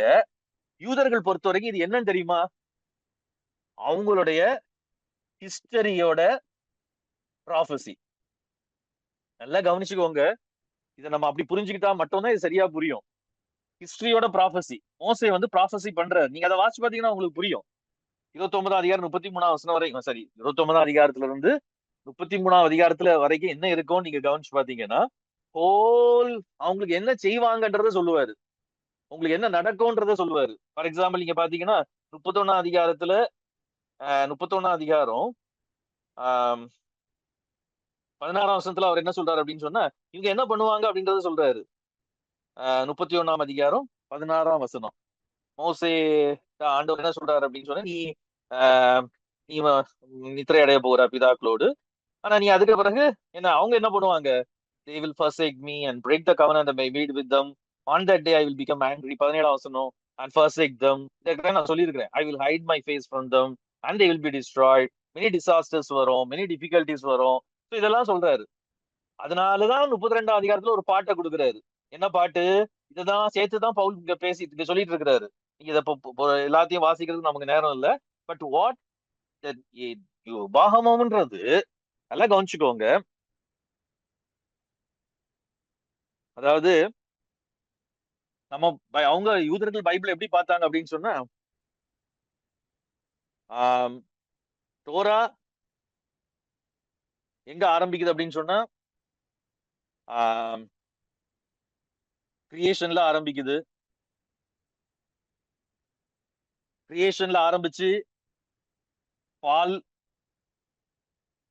[SPEAKER 1] யூதர்கள் பொறுத்த வரைக்கும் இது என்னன்னு தெரியுமா? அவங்களுடைய ஹிஸ்டரியோட ப்ராஃபசி. நல்லா கவனிச்சுக்கோங்க. இதை நம்ம அப்படி புரிஞ்சுக்கிட்டா மட்டும்தான் இது சரியா புரியும். ஹிஸ்டரியோட ப்ராஃபசி. மோசே ப்ராஃபசி பண்றாரு. நீங்க அதை வாசிச்சு பாத்தீங்கன்னா உங்களுக்கு புரியும். 29ஆம் அதிகாரம் 33ஆம் வசனம் வரைக்கும், சரி 29ஆம் அதிகாரத்துல இருந்து 33ஆம் அதிகாரத்துல வரைக்கும் என்ன இருக்கும் நீங்க கவனிச்சு பாத்தீங்கன்னா, அவங்களுக்கு என்ன செய்வாங்கன்றத சொல்லுவாரு, உங்களுக்கு என்ன நடக்கும்ன்றத சொல்லுவாரு. ஃபார் எக்ஸாம்பிள் நீங்க பாத்தீங்கன்னா 31ஆம் அதிகாரத்துல 31ஆம் அதிகாரம் 16ஆம் வசனத்துல அவர் என்ன சொல்றாரு அப்படின்னு சொன்னா, இவங்க என்ன பண்ணுவாங்க அப்படின்றத சொல்றாரு. 31ஆம் அதிகாரம் 16ஆம் வசனம். மோசே ஆண்டவர் என்ன சொல்றாரு அப்படின்னு சொன்னா, நீ நீ நித்திரை அடைய போகிற பிதாக்களோடு, ஆனா நீ அதுக்கு பிறகு அவங்க என்ன பண்ணுவாங்க? They will forsake me and break the covenant that I made with them. On that day I will become angry. 17ஆம் வசனம். And forsake them. நான் சொல்லியிருக்கிறேன். I will hide my face from them and they will be destroyed. Many disasters வரும், many difficulties வரும். ஸோ இதெல்லாம் சொல்றாரு. அதனாலதான் 32ஆம் அதிகாரத்துல ஒரு பாட்டை கொடுக்குறாரு. என்ன பாட்டு? இதைதான் சேர்த்துதான் பவுல் இங்க சொல்லிட்டு இருக்கிறாரு. நீங்க இதை எல்லாத்தையும் வாசிக்கிறதுக்கு நமக்கு நேரம் இல்லை. பட் வாட் உபாகமம்ன்றது நல்லா கவனிச்சுக்கோங்க. அதாவது அவங்க யூதர்கள் பைபிள் எப்படி பார்த்தாங்க அப்படின்னு சொன்னா, தோரா எங்க ஆரம்பிக்குது அப்படின்னு சொன்னா, கிரியேஷன்ல ஆரம்பிக்குது. கிரியேஷன்ல ஆரம்பிச்சு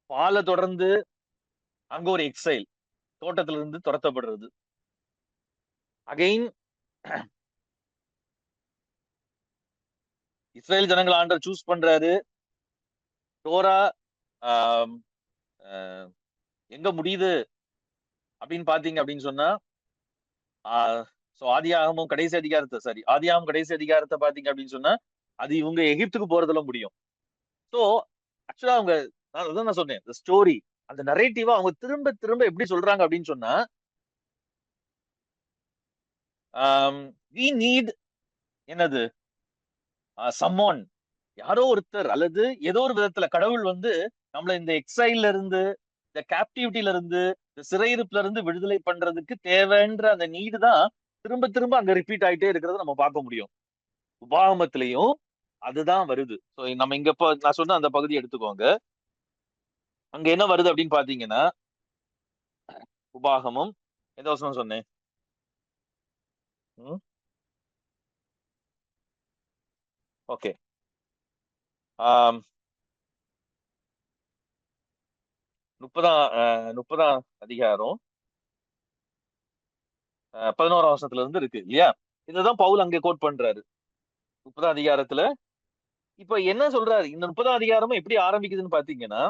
[SPEAKER 1] பாலை தொடர்ந்து அங்க ஒரு எக்ஸைல், தோட்டத்துல இருந்து துரத்தப்படுறது. அகைன் இஸ்ரேல் ஜனங்கள் ஆண்டவர் சூஸ் பண்றாரு. தோரா எங்க முடியுது அப்படின்னு பாத்தீங்க அப்படின்னு சொன்னா, ஆதியாகமும் கடைசி அதிகாரத்தை பாத்தீங்க அப்படின்னு சொன்னா, அது இவங்க எகிப்துக்கு போறதுல முடியும். சோ ஆக்சுவலா அவங்க, நான் சொன்னேன், இந்த ஸ்டோரி, அந்த நரேட்டிவா அவங்க திரும்ப திரும்ப எப்படி சொல்றாங்க அப்படின்னு சொன்னா, we need என்னது, someone, யாரோ ஒருத்தர் அல்லது ஏதோ ஒரு விதத்துல கடவுள் நம்மள இந்த எக்ஸைல்ல இருந்து, இந்த கேப்டிவிட்டில இருந்து, இந்த சிறையிருப்புல இருந்து விடுதலை பண்றதுக்கு தேவைன்ற அந்த நீடு தான் திரும்ப திரும்ப அங்க ரிப்பீட் ஆயிட்டே இருக்கிறத நம்ம பார்க்க முடியும். உபாகமத்திலையும் அதுதான் வருது. ஸோ நம்ம இங்க நான் சொன்ன அந்த பகுதி எடுத்துக்கோங்க. அங்க என்ன வருது அப்படின்னு பாத்தீங்கன்னா, உபாகமம் எந்த வசனம் சொன்னேன்? ஓகே. 30ஆம் அதிகாரம் 11ஆம் வசனத்துல இருந்து இருக்கு இல்லையா? இதுதான் பவுல் அங்கே கோட் பண்றாரு 30ஆம் அதிகாரத்துல. இப்ப என்ன சொல்றாரு, இந்த 30ஆம் அதிகாரமும் எப்படி ஆரம்பிக்குதுன்னு பாத்தீங்கன்னா,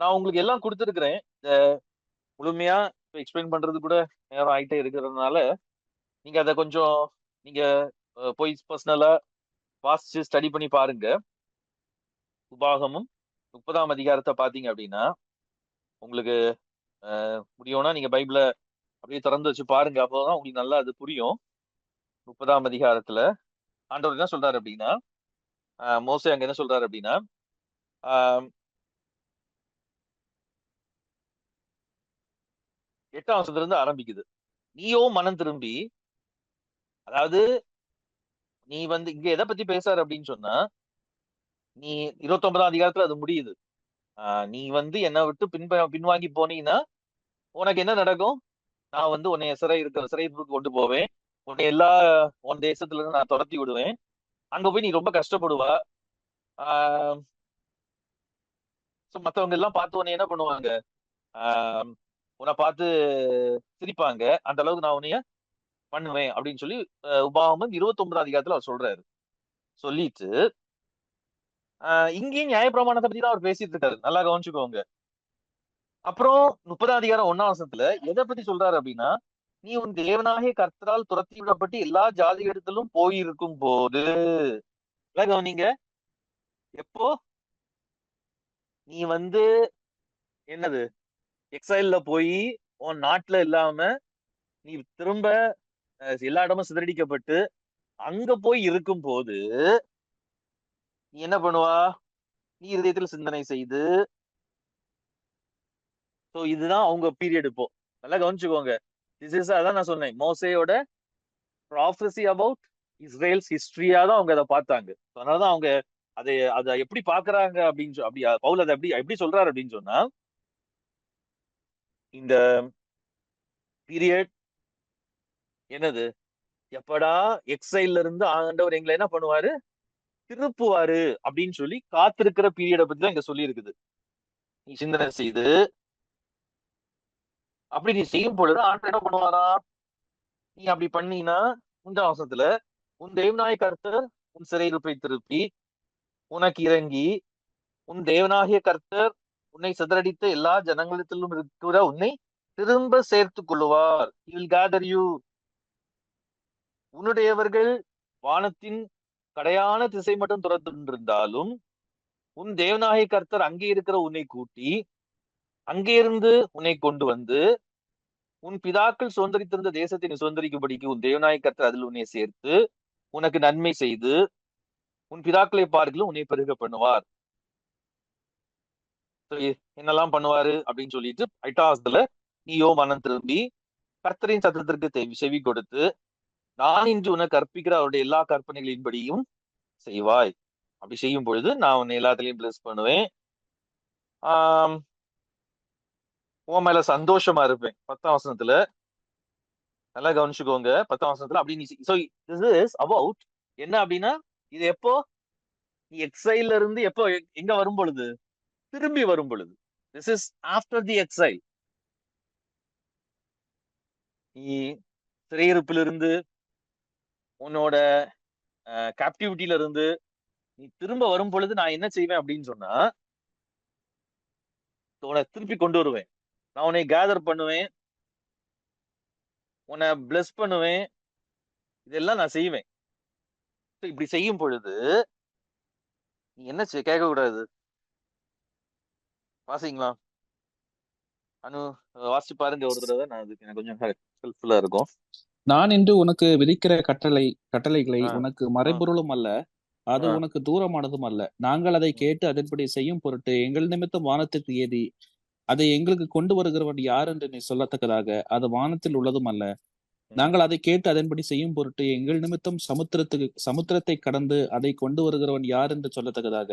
[SPEAKER 1] நான் உங்களுக்கு எல்லாம் கொடுத்துருக்கிறேன். முழுமையா எக்ஸ்பிளைன் பண்றது கூட நேரம் ஆயிட்டே இருக்கிறதுனால நீங்க அதை கொஞ்சம் நீங்க போய் பர்சனலா வாசிச்சு ஸ்டடி பண்ணி பாருங்க. உபாகமும் 30ஆம் அதிகாரத்தை பாத்தீங்க அப்படின்னா உங்களுக்கு முடியும்னா நீங்க பைபிள அப்படியே திறந்து வச்சு பாருங்க. அப்போதான் உங்களுக்கு நல்லா அது புரியும். 30ஆம் அதிகாரத்துல ஆண்டவர் என்ன சொல்றாரு அப்படின்னா, மோசே அங்க என்ன சொல்றாரு அப்படின்னா, 8ஆம் வசனத்துல இருந்து ஆரம்பிக்குது. நீயோ மனம் திரும்பி, அதாவது நீ இங்க எதை பத்தி பேசாரு அப்படின்னு சொன்னா, நீ 29ஆம் அதிகாரத்துல அது முடியுது. நீ என்னை விட்டு பின்வாங்கி போனீங்கன்னா உனக்கு என்ன நடக்கும்? நான் உன்னை சிறைக்கு கொண்டு போவேன். உன்னை உன் தேசத்துல இருந்து நான் துரத்தி விடுவேன். அங்க போய் நீ ரொம்ப கஷ்டப்படுவா. மத்தவங்க எல்லாம் பார்த்து உன்னை என்ன பண்ணுவாங்க? உன்னை பார்த்து சிரிப்பாங்க. அந்த அளவுக்கு நான் உன்னைய பண்ணுவேன் அப்படின்னு சொல்லி உபாகமம் 29ஆம் அதிகாரத்துல அவர் சொல்றாரு. சொல்லிட்டு இங்கேயும் நியாயப்பிரமாணத்தை பத்தி தான் அவர் பேசிட்டு இருக்காரு. நல்லா கவனிச்சுக்கோங்க. அப்புறம் 30ஆம் அதிகாரம் 1ஆம் வசனத்துல எதை பத்தி சொல்றாரு அப்படின்னா, நீ உன் தேவனாகிய கர்த்தரால் துரத்தி விடப்பட்டு எல்லா ஜாதிகளிடத்திலும் போயிருக்கும் போது, கவனிங்க, எப்போ நீ என்னது எக்ஸைல்ல போய் உன் நாட்டுல இல்லாம நீ திரும்ப எல்லா இடமும் சிதறடிக்கப்பட்டு அங்க போய் இருக்கும் போது நீ என்ன பண்ணுவா? நீ இதயத்தில் சிந்தனை செய்து, இதுதான் அவங்க பீரியட். இப்போ நல்லா கவனிச்சுக்கோங்க. அதான் நான் சொன்னேன், மோசேயோட ப்ராஃபஸி அபவுட் இஸ்ரேல்ஸ் ஹிஸ்டரியா தான் அவங்க அதை பார்த்தாங்க. அதனாலதான் அவங்க அதை எப்படி பாக்குறாங்க அப்படின்னு அப்படி பவுல் அதை எப்படி சொல்றாரு அப்படின்னு சொன்னா, இந்த பீரியட் என்னது, எப்படா எக்ஸைல்ல இருந்து ஆண்டவர் எங்களை என்ன பண்ணுவாரு, திருப்புவாரு அப்படின்னு சொல்லி காத்திருக்கிற பீரியடை பத்தி தான் இங்க சொல்லி இருக்குது. நீ சிந்தனை செய்து அப்படி நீ செய்யும் பொழுது ஆண்டவர் என்ன பண்ணுவாரா? நீ அப்படி பண்ணீங்கன்னா 3ஆம் வசனத்துல உன் தேவனாகிய கர்த்தர் உன் சிறையிருப்பை திருப்பி உனக்கு இறங்கி உன் தேவனாகிய கர்த்தர் உன்னை சிதறடித்த எல்லா ஜனங்களிடத்திலும் இருக்கிற உன்னை திரும்ப சேர்த்துக் கொள்ளுவார். He will gather you. உன்னுடையவர்கள் வானத்தின் கடையான திசை மட்டும் துரத்திருந்தாலும் உன் தேவனாகிய கர்த்தர் அங்கே இருக்கிற உன்னை கூட்டி அங்கே இருந்து உன்னை கொண்டு வந்து உன் பிதாக்கள் சுதந்திரித்திருந்த தேசத்தை நீ சுதந்திரிக்கும்படிக்கு உன் தேவனாகிய கர்த்தர் அதில் உன்னை சேர்த்து உனக்கு நன்மை செய்து உன் பிதாக்களை பார்க்கலும் உன்னை பெருக பண்ணுவார். என்னெல்லாம் பண்ணுவாரு அப்படின்னு சொல்லிட்டு 8ஆம் வசனத்துல நீயோ மனம் திரும்பி கர்த்தரின் சத்தத்திற்கு செவி கொடுத்து நான் இன்று உனக்கு கற்பிக்கிற அவருடைய எல்லா கற்பனைகளின்படியும் செய்வாய். அப்படி செய்யும் பொழுது நான் உன்னை எல்லாத்திலையும் பிளஸ் பண்ணுவேன். உன் மேல சந்தோஷமா இருப்பேன். 10ஆம் வசனத்துல நல்லா கவனிச்சுக்கோங்க. 10ஆம் வசனத்துல அப்படி அபவுட் என்ன அப்படின்னா, இது எப்போ நீ எக்ஸைல்ல இருந்து எப்போ எங்க வரும் பொழுது, திரும்பி வரும் பொழுது. This is after the exile. நீ சிறையிருப்பிலிருந்து உன்னோட கேப்டிவிட்டியில இருந்து நீ திரும்ப வரும் பொழுது நான் என்ன செய்வேன் அப்படின்னு சொன்னா, உன்னை திருப்பி கொண்டு வருவேன். நான் உன்னை கேதர் பண்ணுவேன், உன்னை பிளஸ் பண்ணுவேன், இதெல்லாம் நான் செய்வேன். இப்படி செய்யும் பொழுது நீ என்ன கேட்க கூடாது. வாசிங்களா? அனு வாசிச்சு பாருங்க ஒரு தடவை. நான் அதுக்கு எனக்கு கொஞ்சம் ஹெல்ப்ஃபுல்லா இருக்கும்.
[SPEAKER 2] நான் இன்று உனக்கு விதிக்கிற கட்டளைகளை உனக்கு மறைபொருளும் அல்ல, அது உனக்கு தூரமானதும் அல்ல. நாங்கள் அதை கேட்டு அதன்படி செய்யும் பொருட்டு எங்கள் நிமித்தம் வானத்திற்கு ஏதி அதை எங்களுக்கு கொண்டு வருகிறவன் யார் என்று நீ சொல்லத்தக்கதாக அது வானத்தில் உள்ளதும் அல்ல. நாங்கள் அதை கேட்டு அதன்படி செய்யும் பொருட்டு எங்கள் நிமித்தம் சமுத்திரத்தை கடந்து அதை கொண்டு வருகிறவன் யார் என்று சொல்லத்தக்கதாக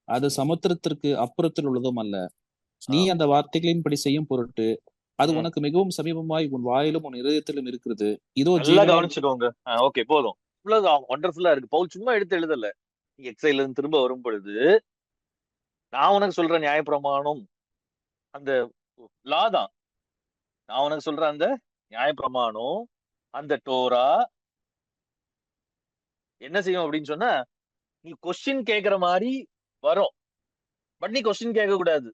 [SPEAKER 2] அது சமுத்திரத்திற்கு அப்புறத்தில் உள்ளதும் அல்ல. நீ அந்த வார்த்தைகளின்படி செய்யும் பொருட்டு அது
[SPEAKER 1] ம்.
[SPEAKER 2] உனக்கு மிகவும் சமீபமாய் உன் வாயிலும் உன் இருதயத்திலும் இருக்கிறது. இதோ
[SPEAKER 1] நல்லா
[SPEAKER 2] ஜீவனுள்ள
[SPEAKER 1] கவனிச்சுக்கோங்க. ஓகே, போதும். இவ்வளவு ஒண்டர்ஃபுல்லா இருக்கு. பவுல் சும்மா எடுத்து எழுதல. நீ எக்ஸைல இருந்து திரும்ப வரும் பொழுது நான் உனக்கு சொல்ற நியாயப்பிரமாணம் அந்த லா தான். நான் உனக்கு சொல்ற அந்த நியாயப்பிரமாணம், அந்த டோரா என்ன செய்யும் அப்படின்னு சொன்னா, நீ கொஸ்டின் கேக்குற மாதிரி வரும். பட் நீ கொஸ்டின் கேட்க கூடாது.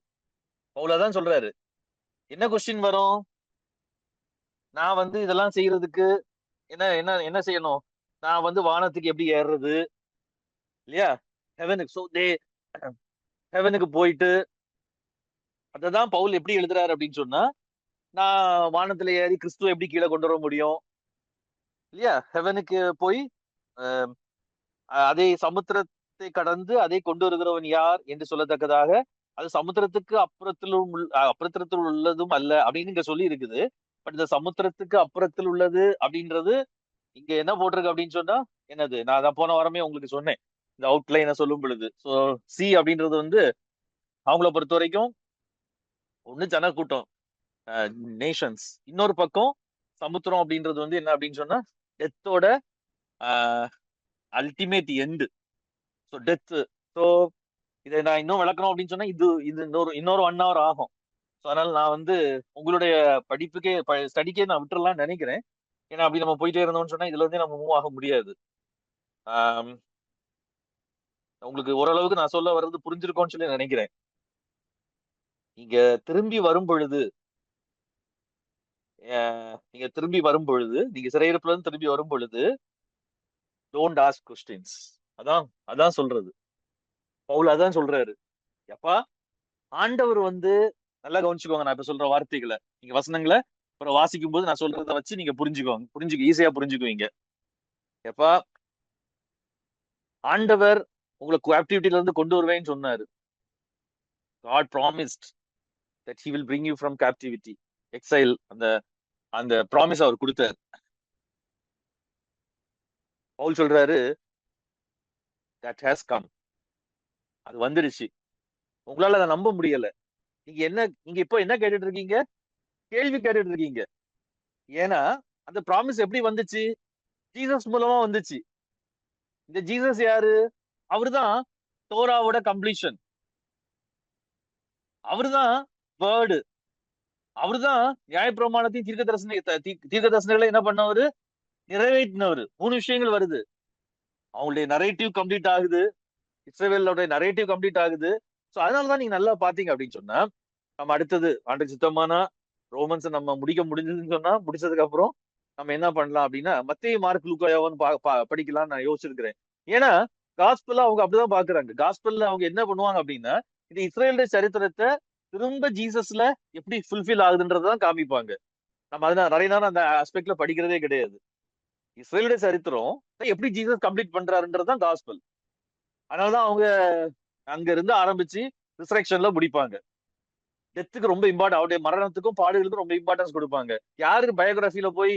[SPEAKER 1] பவுலா தான் சொல்றாரு. என்ன கொஸ்டின் வரும்? நான் வந்து இதெல்லாம் செய்யறதுக்கு என்ன என்ன என்ன செய்யணும்? நான் வந்து வானத்துக்கு எப்படி ஏறுறது? இல்லையா? ஹெவனுக்கு ஹெவனுக்கு போயிட்டு அததான் பவுல் எப்படி எழுதுறாரு அப்படின்னு சொன்னா, நான் வானத்துல ஏறி கிறிஸ்துவ எப்படி கீழே கொண்டு வர முடியும்? இல்லையா? ஹெவனுக்கு போய் அஹ், அதே சமுத்திரத்தை கடந்து அதை கொண்டு வருகிறவன் யார் என்று சொல்லத்தக்கதாக அது சமுத்திரத்துக்கு அப்புறத்தில் உள்ளதும் அல்ல அப்படின்னு இங்க சொல்லி இருக்குது. பட் இந்த சமுத்திரத்துக்கு அப்புறத்தில் உள்ளது அப்படின்றது இங்க என்ன போட்டிருக்கு அப்படின்னு சொன்னா என்னது, நான் அதான் போன வாரமே உங்களுக்கு சொன்னேன். இந்த அவுட்லைனை சொல்லும் பொழுது சி அப்படின்றது வந்து அவங்கள பொறுத்த வரைக்கும் ஒண்ணு ஜனக்கூட்டம், நேஷன்ஸ். இன்னொரு பக்கம் சமுத்திரம் அப்படின்றது வந்து என்ன அப்படின்னு சொன்னா டெத்தோட ultimate end. So death. So இதை நான் இன்னும் விளக்கணும் அப்படின்னு சொன்னா இது இது இன்னொரு 1 hour ஆகும். ஸோ அதனால நான் வந்து உங்களுடைய படிப்புக்கே ஸ்டடிக்கே நான் விட்டுறலாம்னு நினைக்கிறேன். ஏன்னா அப்படி நம்ம போயிட்டே இருந்தோம்னு சொன்னா இதுல இருந்தே நம்ம மூவ் ஆக முடியாது. ஆம், உங்களுக்கு ஓரளவுக்கு நான் சொல்ல வர்றது புரிஞ்சிருக்கோம்னு சொல்லி நினைக்கிறேன். நீங்க திரும்பி வரும் பொழுது நீங்க சிறையிருப்புல இருந்து திரும்பி வரும் பொழுது டோன்ட் ஆஸ்க் கொஸ்டின்ஸ். அதான் அதான் சொல்றது. பவுல் அதான் சொல்றாரு. எப்பா ஆண்டவர் வந்து நல்லா கவனிச்சுக்கோங்க. நான் இப்ப சொல்ற வார்த்தைகளை நீங்க வசனங்களை அப்புறம் வாசிக்கும் போது நான் சொல்றதை வச்சு நீங்க ஈஸியா புரிஞ்சுக்குவீங்க. எப்பா ஆண்டவர் உங்களை கேப்டிவிட்டில இருந்து கொண்டு வருவேன்னு சொன்னாரு. God promised that he will bring you from captivity, exile. அந்த அந்த ப்ராமிஸ் அவர் கொடுத்தாரு. பவுல் சொல்றாரு that has come. அது வந்துடுச்சு. உங்களால அதை நம்ப முடியல. நீங்க இப்போ என்ன கேட்டுட்டு இருக்கீங்க? கேள்வி கேட்டுட்டு இருக்கீங்க. ஏன்னா அந்த ப்ராமிஸ் எப்படி வந்துச்சு? ஜீசஸ் மூலமா வந்துச்சு. இந்த ஜீசஸ் யாரு? அவர்தான் தோராவோட கம்ப்ளீஷன். அவர்தான் வேர்டு. அவர்தான் நியாயப்பிரமாணத்தையும் தீர்க்க தரிசனங்களை என்ன பண்ணவரு? நிறைவேற்றினவர். 3 விஷயங்கள் வருது. அவங்களுடைய நரேட்டிவ் கம்ப்ளீட் ஆகுது. இஸ்ரேவேலோட நரேட்டிவ் கம்ப்ளீட் ஆகுது. சோ அதனாலதான் நீங்க நல்லா பாத்தீங்க அப்படின்னு சொன்னா நம்ம அடுத்தது ஆண்டு சித்தமானா ரோமன்ஸ் நம்ம முடிஞ்சதுன்னு சொன்னா முடிச்சதுக்கு அப்புறம் நம்ம என்ன பண்ணலாம் அப்படின்னா மத்தேயு மார்க் லூக்கா யோவான் படிக்கலாம்னு நான் யோசிச்சிருக்கிறேன். ஏன்னா காஸ்பல்ல அவங்க அப்படிதான் பாக்குறாங்க. காஸ்பல்ல அவங்க என்ன பண்ணுவாங்க அப்படின்னா இந்த இஸ்ரேலுடைய சரித்திரத்தை திரும்ப ஜீசஸ்ல எப்படி ஃபுல்ஃபில் ஆகுதுன்றதான் காமிப்பாங்க. நம்ம அதனால நிறைய நேரம் அந்த ஆஸ்பெக்ட்ல படிக்கிறதே கிடையாது. இஸ்ரேலுடைய சரித்திரம் எப்படி ஜீசஸ் கம்ப்ளீட் பண்றாருன்றதுதான் காஸ்பல். அதனாலதான் அவங்க அங்க இருந்து ஆரம்பிச்சு ரிசரக்ஷன்ல முடிப்பாங்க. டெத்துக்கு ரொம்ப இம்பார்ட்டன், அவருடைய மரணத்துக்கும் பாடுகளுக்கும் ரொம்ப இம்பார்ட்டன்ஸ் கொடுப்பாங்க. யாருக்கு பயோகிராஃபில போய்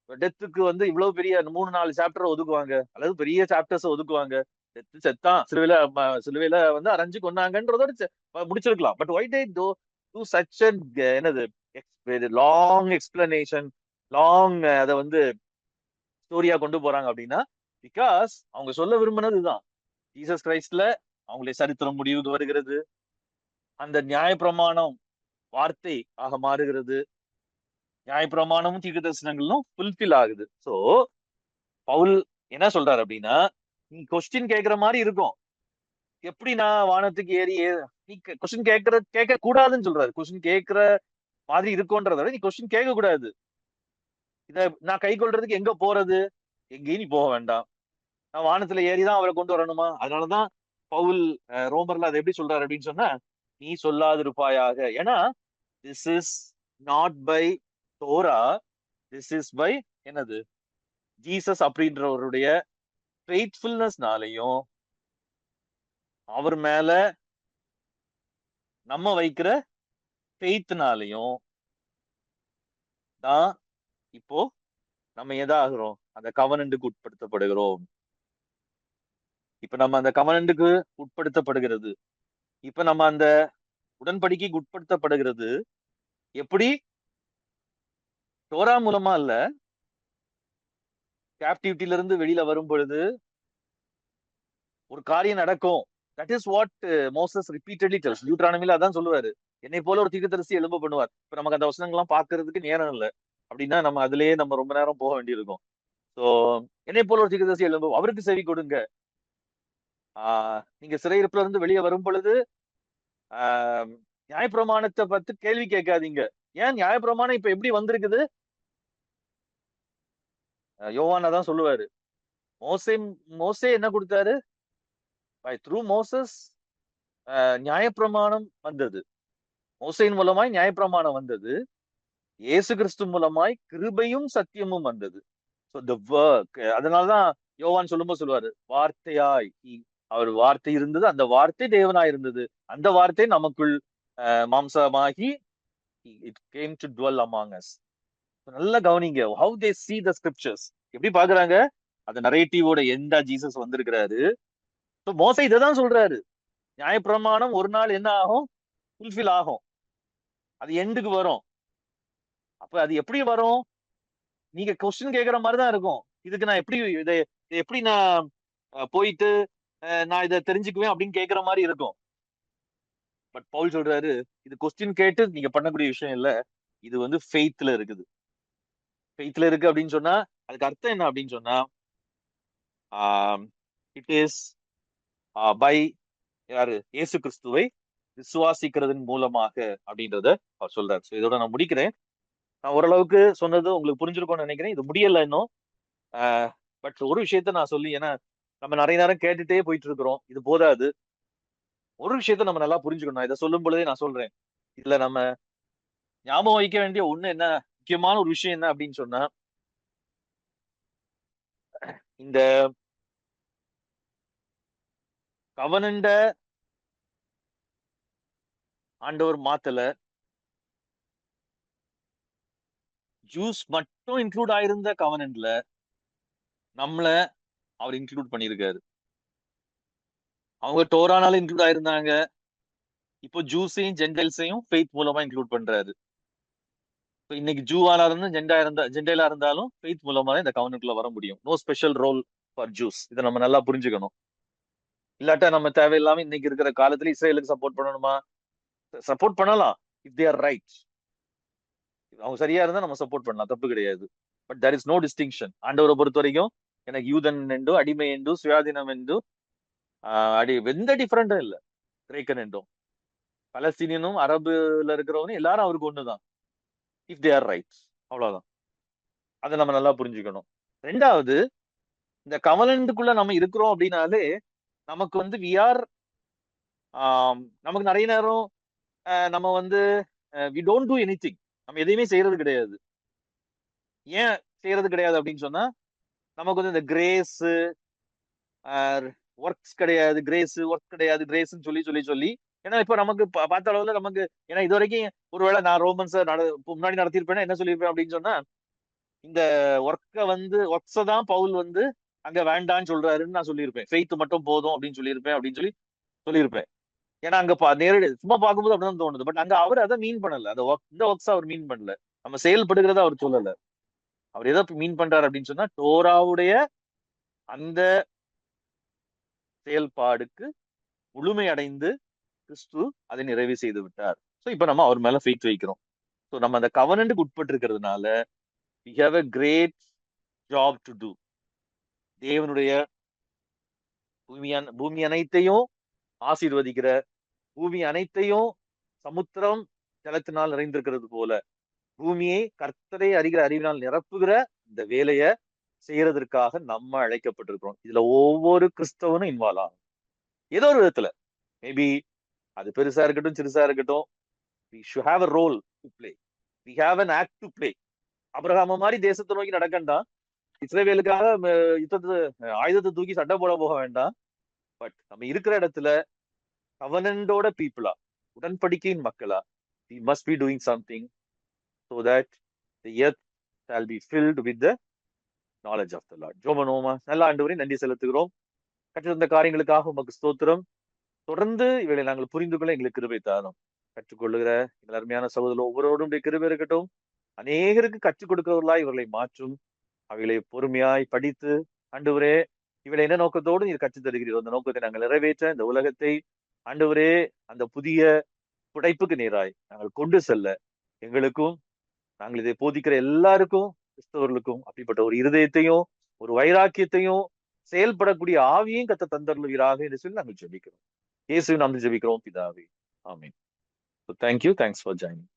[SPEAKER 1] டெத்துக்கு வந்து இவ்வளவு பெரிய 3-4 சாப்டர் ஒதுக்குவாங்க, அல்லது பெரிய சாப்டர்ஸ் ஒதுக்குவாங்க. டெத்து செத்தான், சிலுவையில வந்து அரைஞ்சு கொண்டாங்கன்றதோட முடிச்சிருக்கலாம். But why they do such என்னது லாங் எக்ஸ்பிளனேஷன், லாங் அதை வந்து ஸ்டோரியா கொண்டு போறாங்க அப்படின்னா பிகாஸ் அவங்க சொல்ல விரும்பினதுதான் ஜீசஸ் கிரைஸ்ட்ல அவங்களுடைய சரித்திரம் முடிவுக்கு வருகிறது. அந்த நியாயப்பிரமாணம் வார்த்தை ஆக மாறுகிறது. நியாயப்பிரமாணமும் தீர்க்க தரிசனங்களும் ஃபுல்ஃபில் ஆகுது. சோ பவுல் என்ன சொல்றாரு அப்படின்னா நீ கொஸ்டின் கேட்கிற மாதிரி இருக்கும். எப்படி நான் வானத்துக்கு நீ கொஸ்டின் கேட்க கூடாதுன்னு சொல்றாரு. கொஸ்டின் கேட்கிற மாதிரி இருக்கும்ன்றத நீ கொஸ்டின் கேட்க கூடாது. இத நான் கை கொள்றதுக்கு எங்க போறது? எங்கேயும் நீ போக வேண்டாம். நான் வானத்துல ஏறிதான் அவரை கொண்டு வரணுமா? அதனாலதான் பவுல் ரோமர்ல அதை எப்படி சொல்றாரு அப்படின்னு சொன்னா நீ சொல்லாதிருப்பாயாக. ஏன்னா this is not by Torah, this is by என்னது ஜீசஸ் அப்படின்றவருடைய ஃபெய்த்ஃபுல்னஸ்னாலையும் அவர் மேல நம்ம வைக்கிற ஃபெய்த்னாலையும் தான் இப்போ நம்ம எதாகிறோம்? அந்த கவனண்டுக்கு உட்படுத்தப்படுகிறோம். இப்ப நம்ம அந்த கவனண்டுக்கு உட்படுத்தப்படுகிறது, இப்ப நம்ம அந்த உடன்படிக்கைக்கு உட்படுத்தப்படுகிறது எப்படி? டோரா மூலமா இல்ல, கேப்டிவிட்டில இருந்து வெளியில வரும் பொழுது ஒரு காரியம் நடக்கும். That is what Moses repeatedly tells. டியூட்ரானமில அதான் சொல்லுவாரு, என்னை போல ஒரு தீர்க்கதரிசி எழும்ப பண்ணுவார். இப்ப நமக்கு அந்த வசனங்கள்லாம் பாக்குறதுக்கு நேரம் இல்லை அப்படின்னா நம்ம அதுலயே நம்ம ரொம்ப நேரம் போக வேண்டியிருக்கும். சோ என்னை போல ஒரு தீர்க்கதரிசி எழும்பும், அவருக்கு செவி கொடுங்க. நீங்க சிறையிருப்புல இருந்து வெளியே வரும் பொழுது ஆஹ் நியாயப்பிரமாணத்தை பத்தி கேள்வி கேட்காதீங்க. ஏன் நியாயப்பிரமாணம் இப்ப எப்படி வந்திருக்குது? யோவான் தான் சொல்லுவாரு, மோசே மோசே என்ன கொடுத்தாரு? பை த்ரூ மோசஸ் நியாயப்பிரமாணம் வந்தது. மோசையின் மூலமாய் நியாயப்பிரமாணம் வந்தது. இயேசு கிறிஸ்து மூலமாய் கிருபையும் சத்தியமும் வந்தது. So the work, அதனாலதான் யோவான் சொல்லும்போது சொல்லுவாரு, வார்த்தையாய் அவர் வார்த்தை இருந்தது, அந்த வார்த்தை தேவனாய் இருந்தது, அந்த வார்த்தை நமக்குள் மாம்சமாகி it came to dwell among us. நல்லா கவனிங்க, how they see the scriptures. எப்படி பாக்குறாங்க? அந்த நரேட்டிவோட எண்டா ஜீசஸ் வந்திருக்கிறாரு. மோசை இதைதான் சொல்றாரு, நியாயப்பிரமாணம் ஒரு நாள் என்ன ஆகும்? ஃபுல்ஃபில் ஆகும், அது எண்டுக்கு வரும். அப்ப அது எப்படி வரும்? நீங்க கொஸ்டின் கேட்கிற மாதிரிதான் இருக்கும். இதுக்கு நான் எப்படி இதை எப்படி நான் போயிட்டு நான் இதை தெரிஞ்சுக்குவேன் அப்படின்னு கேட்கிற மாதிரி இருக்கும். பட் பவுல் சொல்றாரு, இது கொஸ்டின் கேட்டு நீங்க பண்ணக்கூடிய விஷயம் இல்ல, இது வந்து ஃபெய்த்ல இருக்குது. ஃபெய்த்ல இருக்கு அப்படின்னு சொன்னா அதுக்கு அர்த்தம் என்ன அப்படின்னு சொன்னா, இட் இஸ் பை யாரு? இயேசு கிறிஸ்துவை விசுவாசிக்கிறதன் மூலமாக அப்படின்றத அவர் சொல்றாரு. ஸோ இதோட நான் முடிக்கிறேன். நான் ஓரளவுக்கு சொன்னது உங்களுக்கு புரிஞ்சிருக்கும்னு நினைக்கிறேன். இது முடியல இன்னும். பட் ஒரு விஷயத்த நான் சொல்லி, ஏன்னா நம்ம நிறைய நேரம் கேட்டுட்டே போயிட்டு இருக்கிறோம், இது போதாது. ஒரு விஷயத்த நம்ம நல்லா புரிஞ்சுக்கணும். இதை சொல்லும் பொழுதே நான் சொல்றேன், இதுல நம்ம ஞாபகம் வைக்க வேண்டிய ஒண்ணு என்ன, முக்கியமான ஒரு விஷயம் என்ன அப்படின்னு சொன்னா, இந்த கவனண்ட ஆண்டவர் மாத்தல, ஜூஸ் மட்டும் இன்க்ளூட் ஆயிருந்த கவனண்ட்ல நம்மள அவர் இன்க்ளூட் பண்ணியிருக்காரு. அவங்க டோரானால இன்க்ளூட் ஆயிருந்தாங்க, இப்போ ஜூஸையும் ஜென்டைல்ஸையும் ஃபெய்த் மூலமா இன்க்ளூட் பண்றாரு. இன்னைக்கு ஜூவாலா இருந்து ஜென்டைலா இருந்தாலும் ஃபெய்த் மூலமா தான் இந்த கவனத்துக்குள்ள வர முடியும். No special role for Jews. இதை நம்ம நல்லா புரிஞ்சுக்கணும். இல்லாட்டா நம்ம தேவையில்லாம இன்னைக்கு இருக்கிற காலத்துல இஸ்ரேலுக்கு சப்போர்ட் பண்ணணுமா? சப்போர்ட் பண்ணலாம் இஃப் தே ஆர் ரைட். அவங்க சரியா இருந்தா நம்ம சப்போர்ட் பண்ணலாம், தப்பு கிடையாது. But there is no distinction. ஆண்டவரை பொறுத்த வரைக்கும் எனக்கு யூதன் என்று, அடிமை என்று, சுயாதீனம் என்று எந்த டிஃபரெண்டும் இல்லை. கிரேக்கன் என்றும், பலஸ்தீனியனும், அரபுல இருக்கிறவனும் எல்லாரும் அவருக்கு ஒண்ணுதான், இஃப் தே ஆர் ரைட். அவ்வளவுதான். அதை நம்ம நல்லா புரிஞ்சுக்கணும். ரெண்டாவது, இந்த கவலண்டுக்குள்ள நம்ம இருக்கிறோம் அப்படின்னாலே நமக்கு வந்து நமக்கு நிறைய நேரம் நம்ம வந்து வி டோன்ட் டூ எனிதிங். நம்ம எதையுமே செய்யறது கிடையாது. ஏன் செய்யறது கிடையாது அப்படின்னு சொன்னா, நமக்கு வந்து இந்த கிரேஸ் ஒர்க்ஸ் கிடையாது, கிரேஸ் ஒர்க் கிடையாது, கிரேஸ்ன்னு சொல்லி சொல்லி சொல்லி ஏன்னா இப்ப நமக்கு பார்த்த அளவுல நமக்கு, ஏன்னா இது வரைக்கும் ஒருவேளை நான் ரோமன்ஸ் முன்னாடி நடத்திருப்பேன்னா என்ன சொல்லியிருப்பேன் அப்படின்னு சொன்னா, இந்த ஒர்க்ஸை தான் பவுல் வந்து அங்க வேண்டான்னு சொல்றாருன்னு நான் சொல்லியிருப்பேன். ஃபெய்த் மட்டும் போதும் அப்படின்னு சொல்லியிருப்பேன் அப்படின்னு சொல்லியிருப்பேன். ஏன்னா அங்க நேரடி சும்மா பார்க்கும்போது அப்படிதான் தோணுது. பட் அங்க அவர் அதை மீன் பண்ணல. இந்த ஒர்க்ஸ் அவர் மீன் பண்ணல. நம்ம செயல்படுகிறத அவர் சொல்லல. அவர் எதை மீன் பண்றாரு அப்படின்னு சொன்னா, டோராவுடைய அந்த செயல்பாடுக்கு முழுமை அடைந்து கிறிஸ்து அதை நிறைவு செய்து விட்டார். ஸோ இப்ப நம்ம அவர் மேல ஃபெய்த் வைக்கிறோம். ஸோ நம்ம அந்த கவனன்ட்டுக்கு உட்பட்டு இருக்கிறதுனால we have a great job to do. தேவனுடைய பூமி அனைத்தையும் ஆசீர்வதிக்கிற, பூமி அனைத்தையும் சமுத்திரம் ஜலத்தினால் நிறைந்திருக்கிறது போல பூமியை கர்த்தரை அறிகிற அறிவினால் நிரப்புகிற இந்த வேலையை செய்யறதற்காக நம்ம அழைக்கப்பட்டிருக்கிறோம். இதுல ஒவ்வொரு கிறிஸ்தவனும் இன்வால்வ் ஆகும் ஏதோ ஒரு விதத்துல. மேபி அது பெருசா இருக்கட்டும், சிறுசா இருக்கட்டும், we should have a role to play. We have an act to play. அபிரகாம மாதிரி தேசத்தை நோக்கி நடக்கண்டா, இஸ்ரவேலுக்காக ஆயுதத்தை தூக்கி சட்டை போட போக வேண்டாம். பட் நம்ம இருக்கிற இடத்துல கவனண்டோட பீப்புளா, உடன்படிக்கையின் மக்களா, we must be doing something so that the earth shall be filled with the knowledge of the Lord. ஜோமனோமா. நல்ல ஆண்டவரே, நன்றி செலுத்துகிறோம். கற்றிருந்த காரியங்களுக்காக உமக்கு ஸ்தோத்திரம். தொடர்ந்து இவளை நாங்கள் புரிந்து கொள்ள எங்களுக்கு கிருபை தாரும். கற்றுக்கொள்ளுகிற எங்கள் அருமையான சகோதரர் ஒவ்வொருவருடைய கிருபை இருக்கட்டும். அநேகருக்கு கற்றுக் கொடுக்கிறவர்களாய் இவர்களை மாற்றும். அவைகளை பொறுமையாய் படித்து, ஆண்டவரே இவளை என்ன நோக்கத்தோடு நீர் கற்றுத் தருகிறீரோ அந்த நோக்கத்தை நாங்கள் நிறைவேற்ற இந்த உலகத்தை ஆண்டவரே அந்த புதிய புடைப்புக்கு நேராய் நாங்கள் கொண்டு செல்ல எங்களுக்கும், நாங்கள் இதை போதிக்கிற எல்லாருக்கும், கிறிஸ்தவர்களுக்கும் அப்படிப்பட்ட ஒரு இருதயத்தையும் ஒரு வைராக்கியத்தையும் செயல்படக்கூடிய ஆவியையும் கத்த தந்தருளுவீராக என்று சொல்லி நாங்கள் ஜெபிக்கிறோம். இயேசுவின் நாமத்தில் ஜெபிக்கிறோம் பிதாவே. ஆமென். So thank you. Thanks for joining.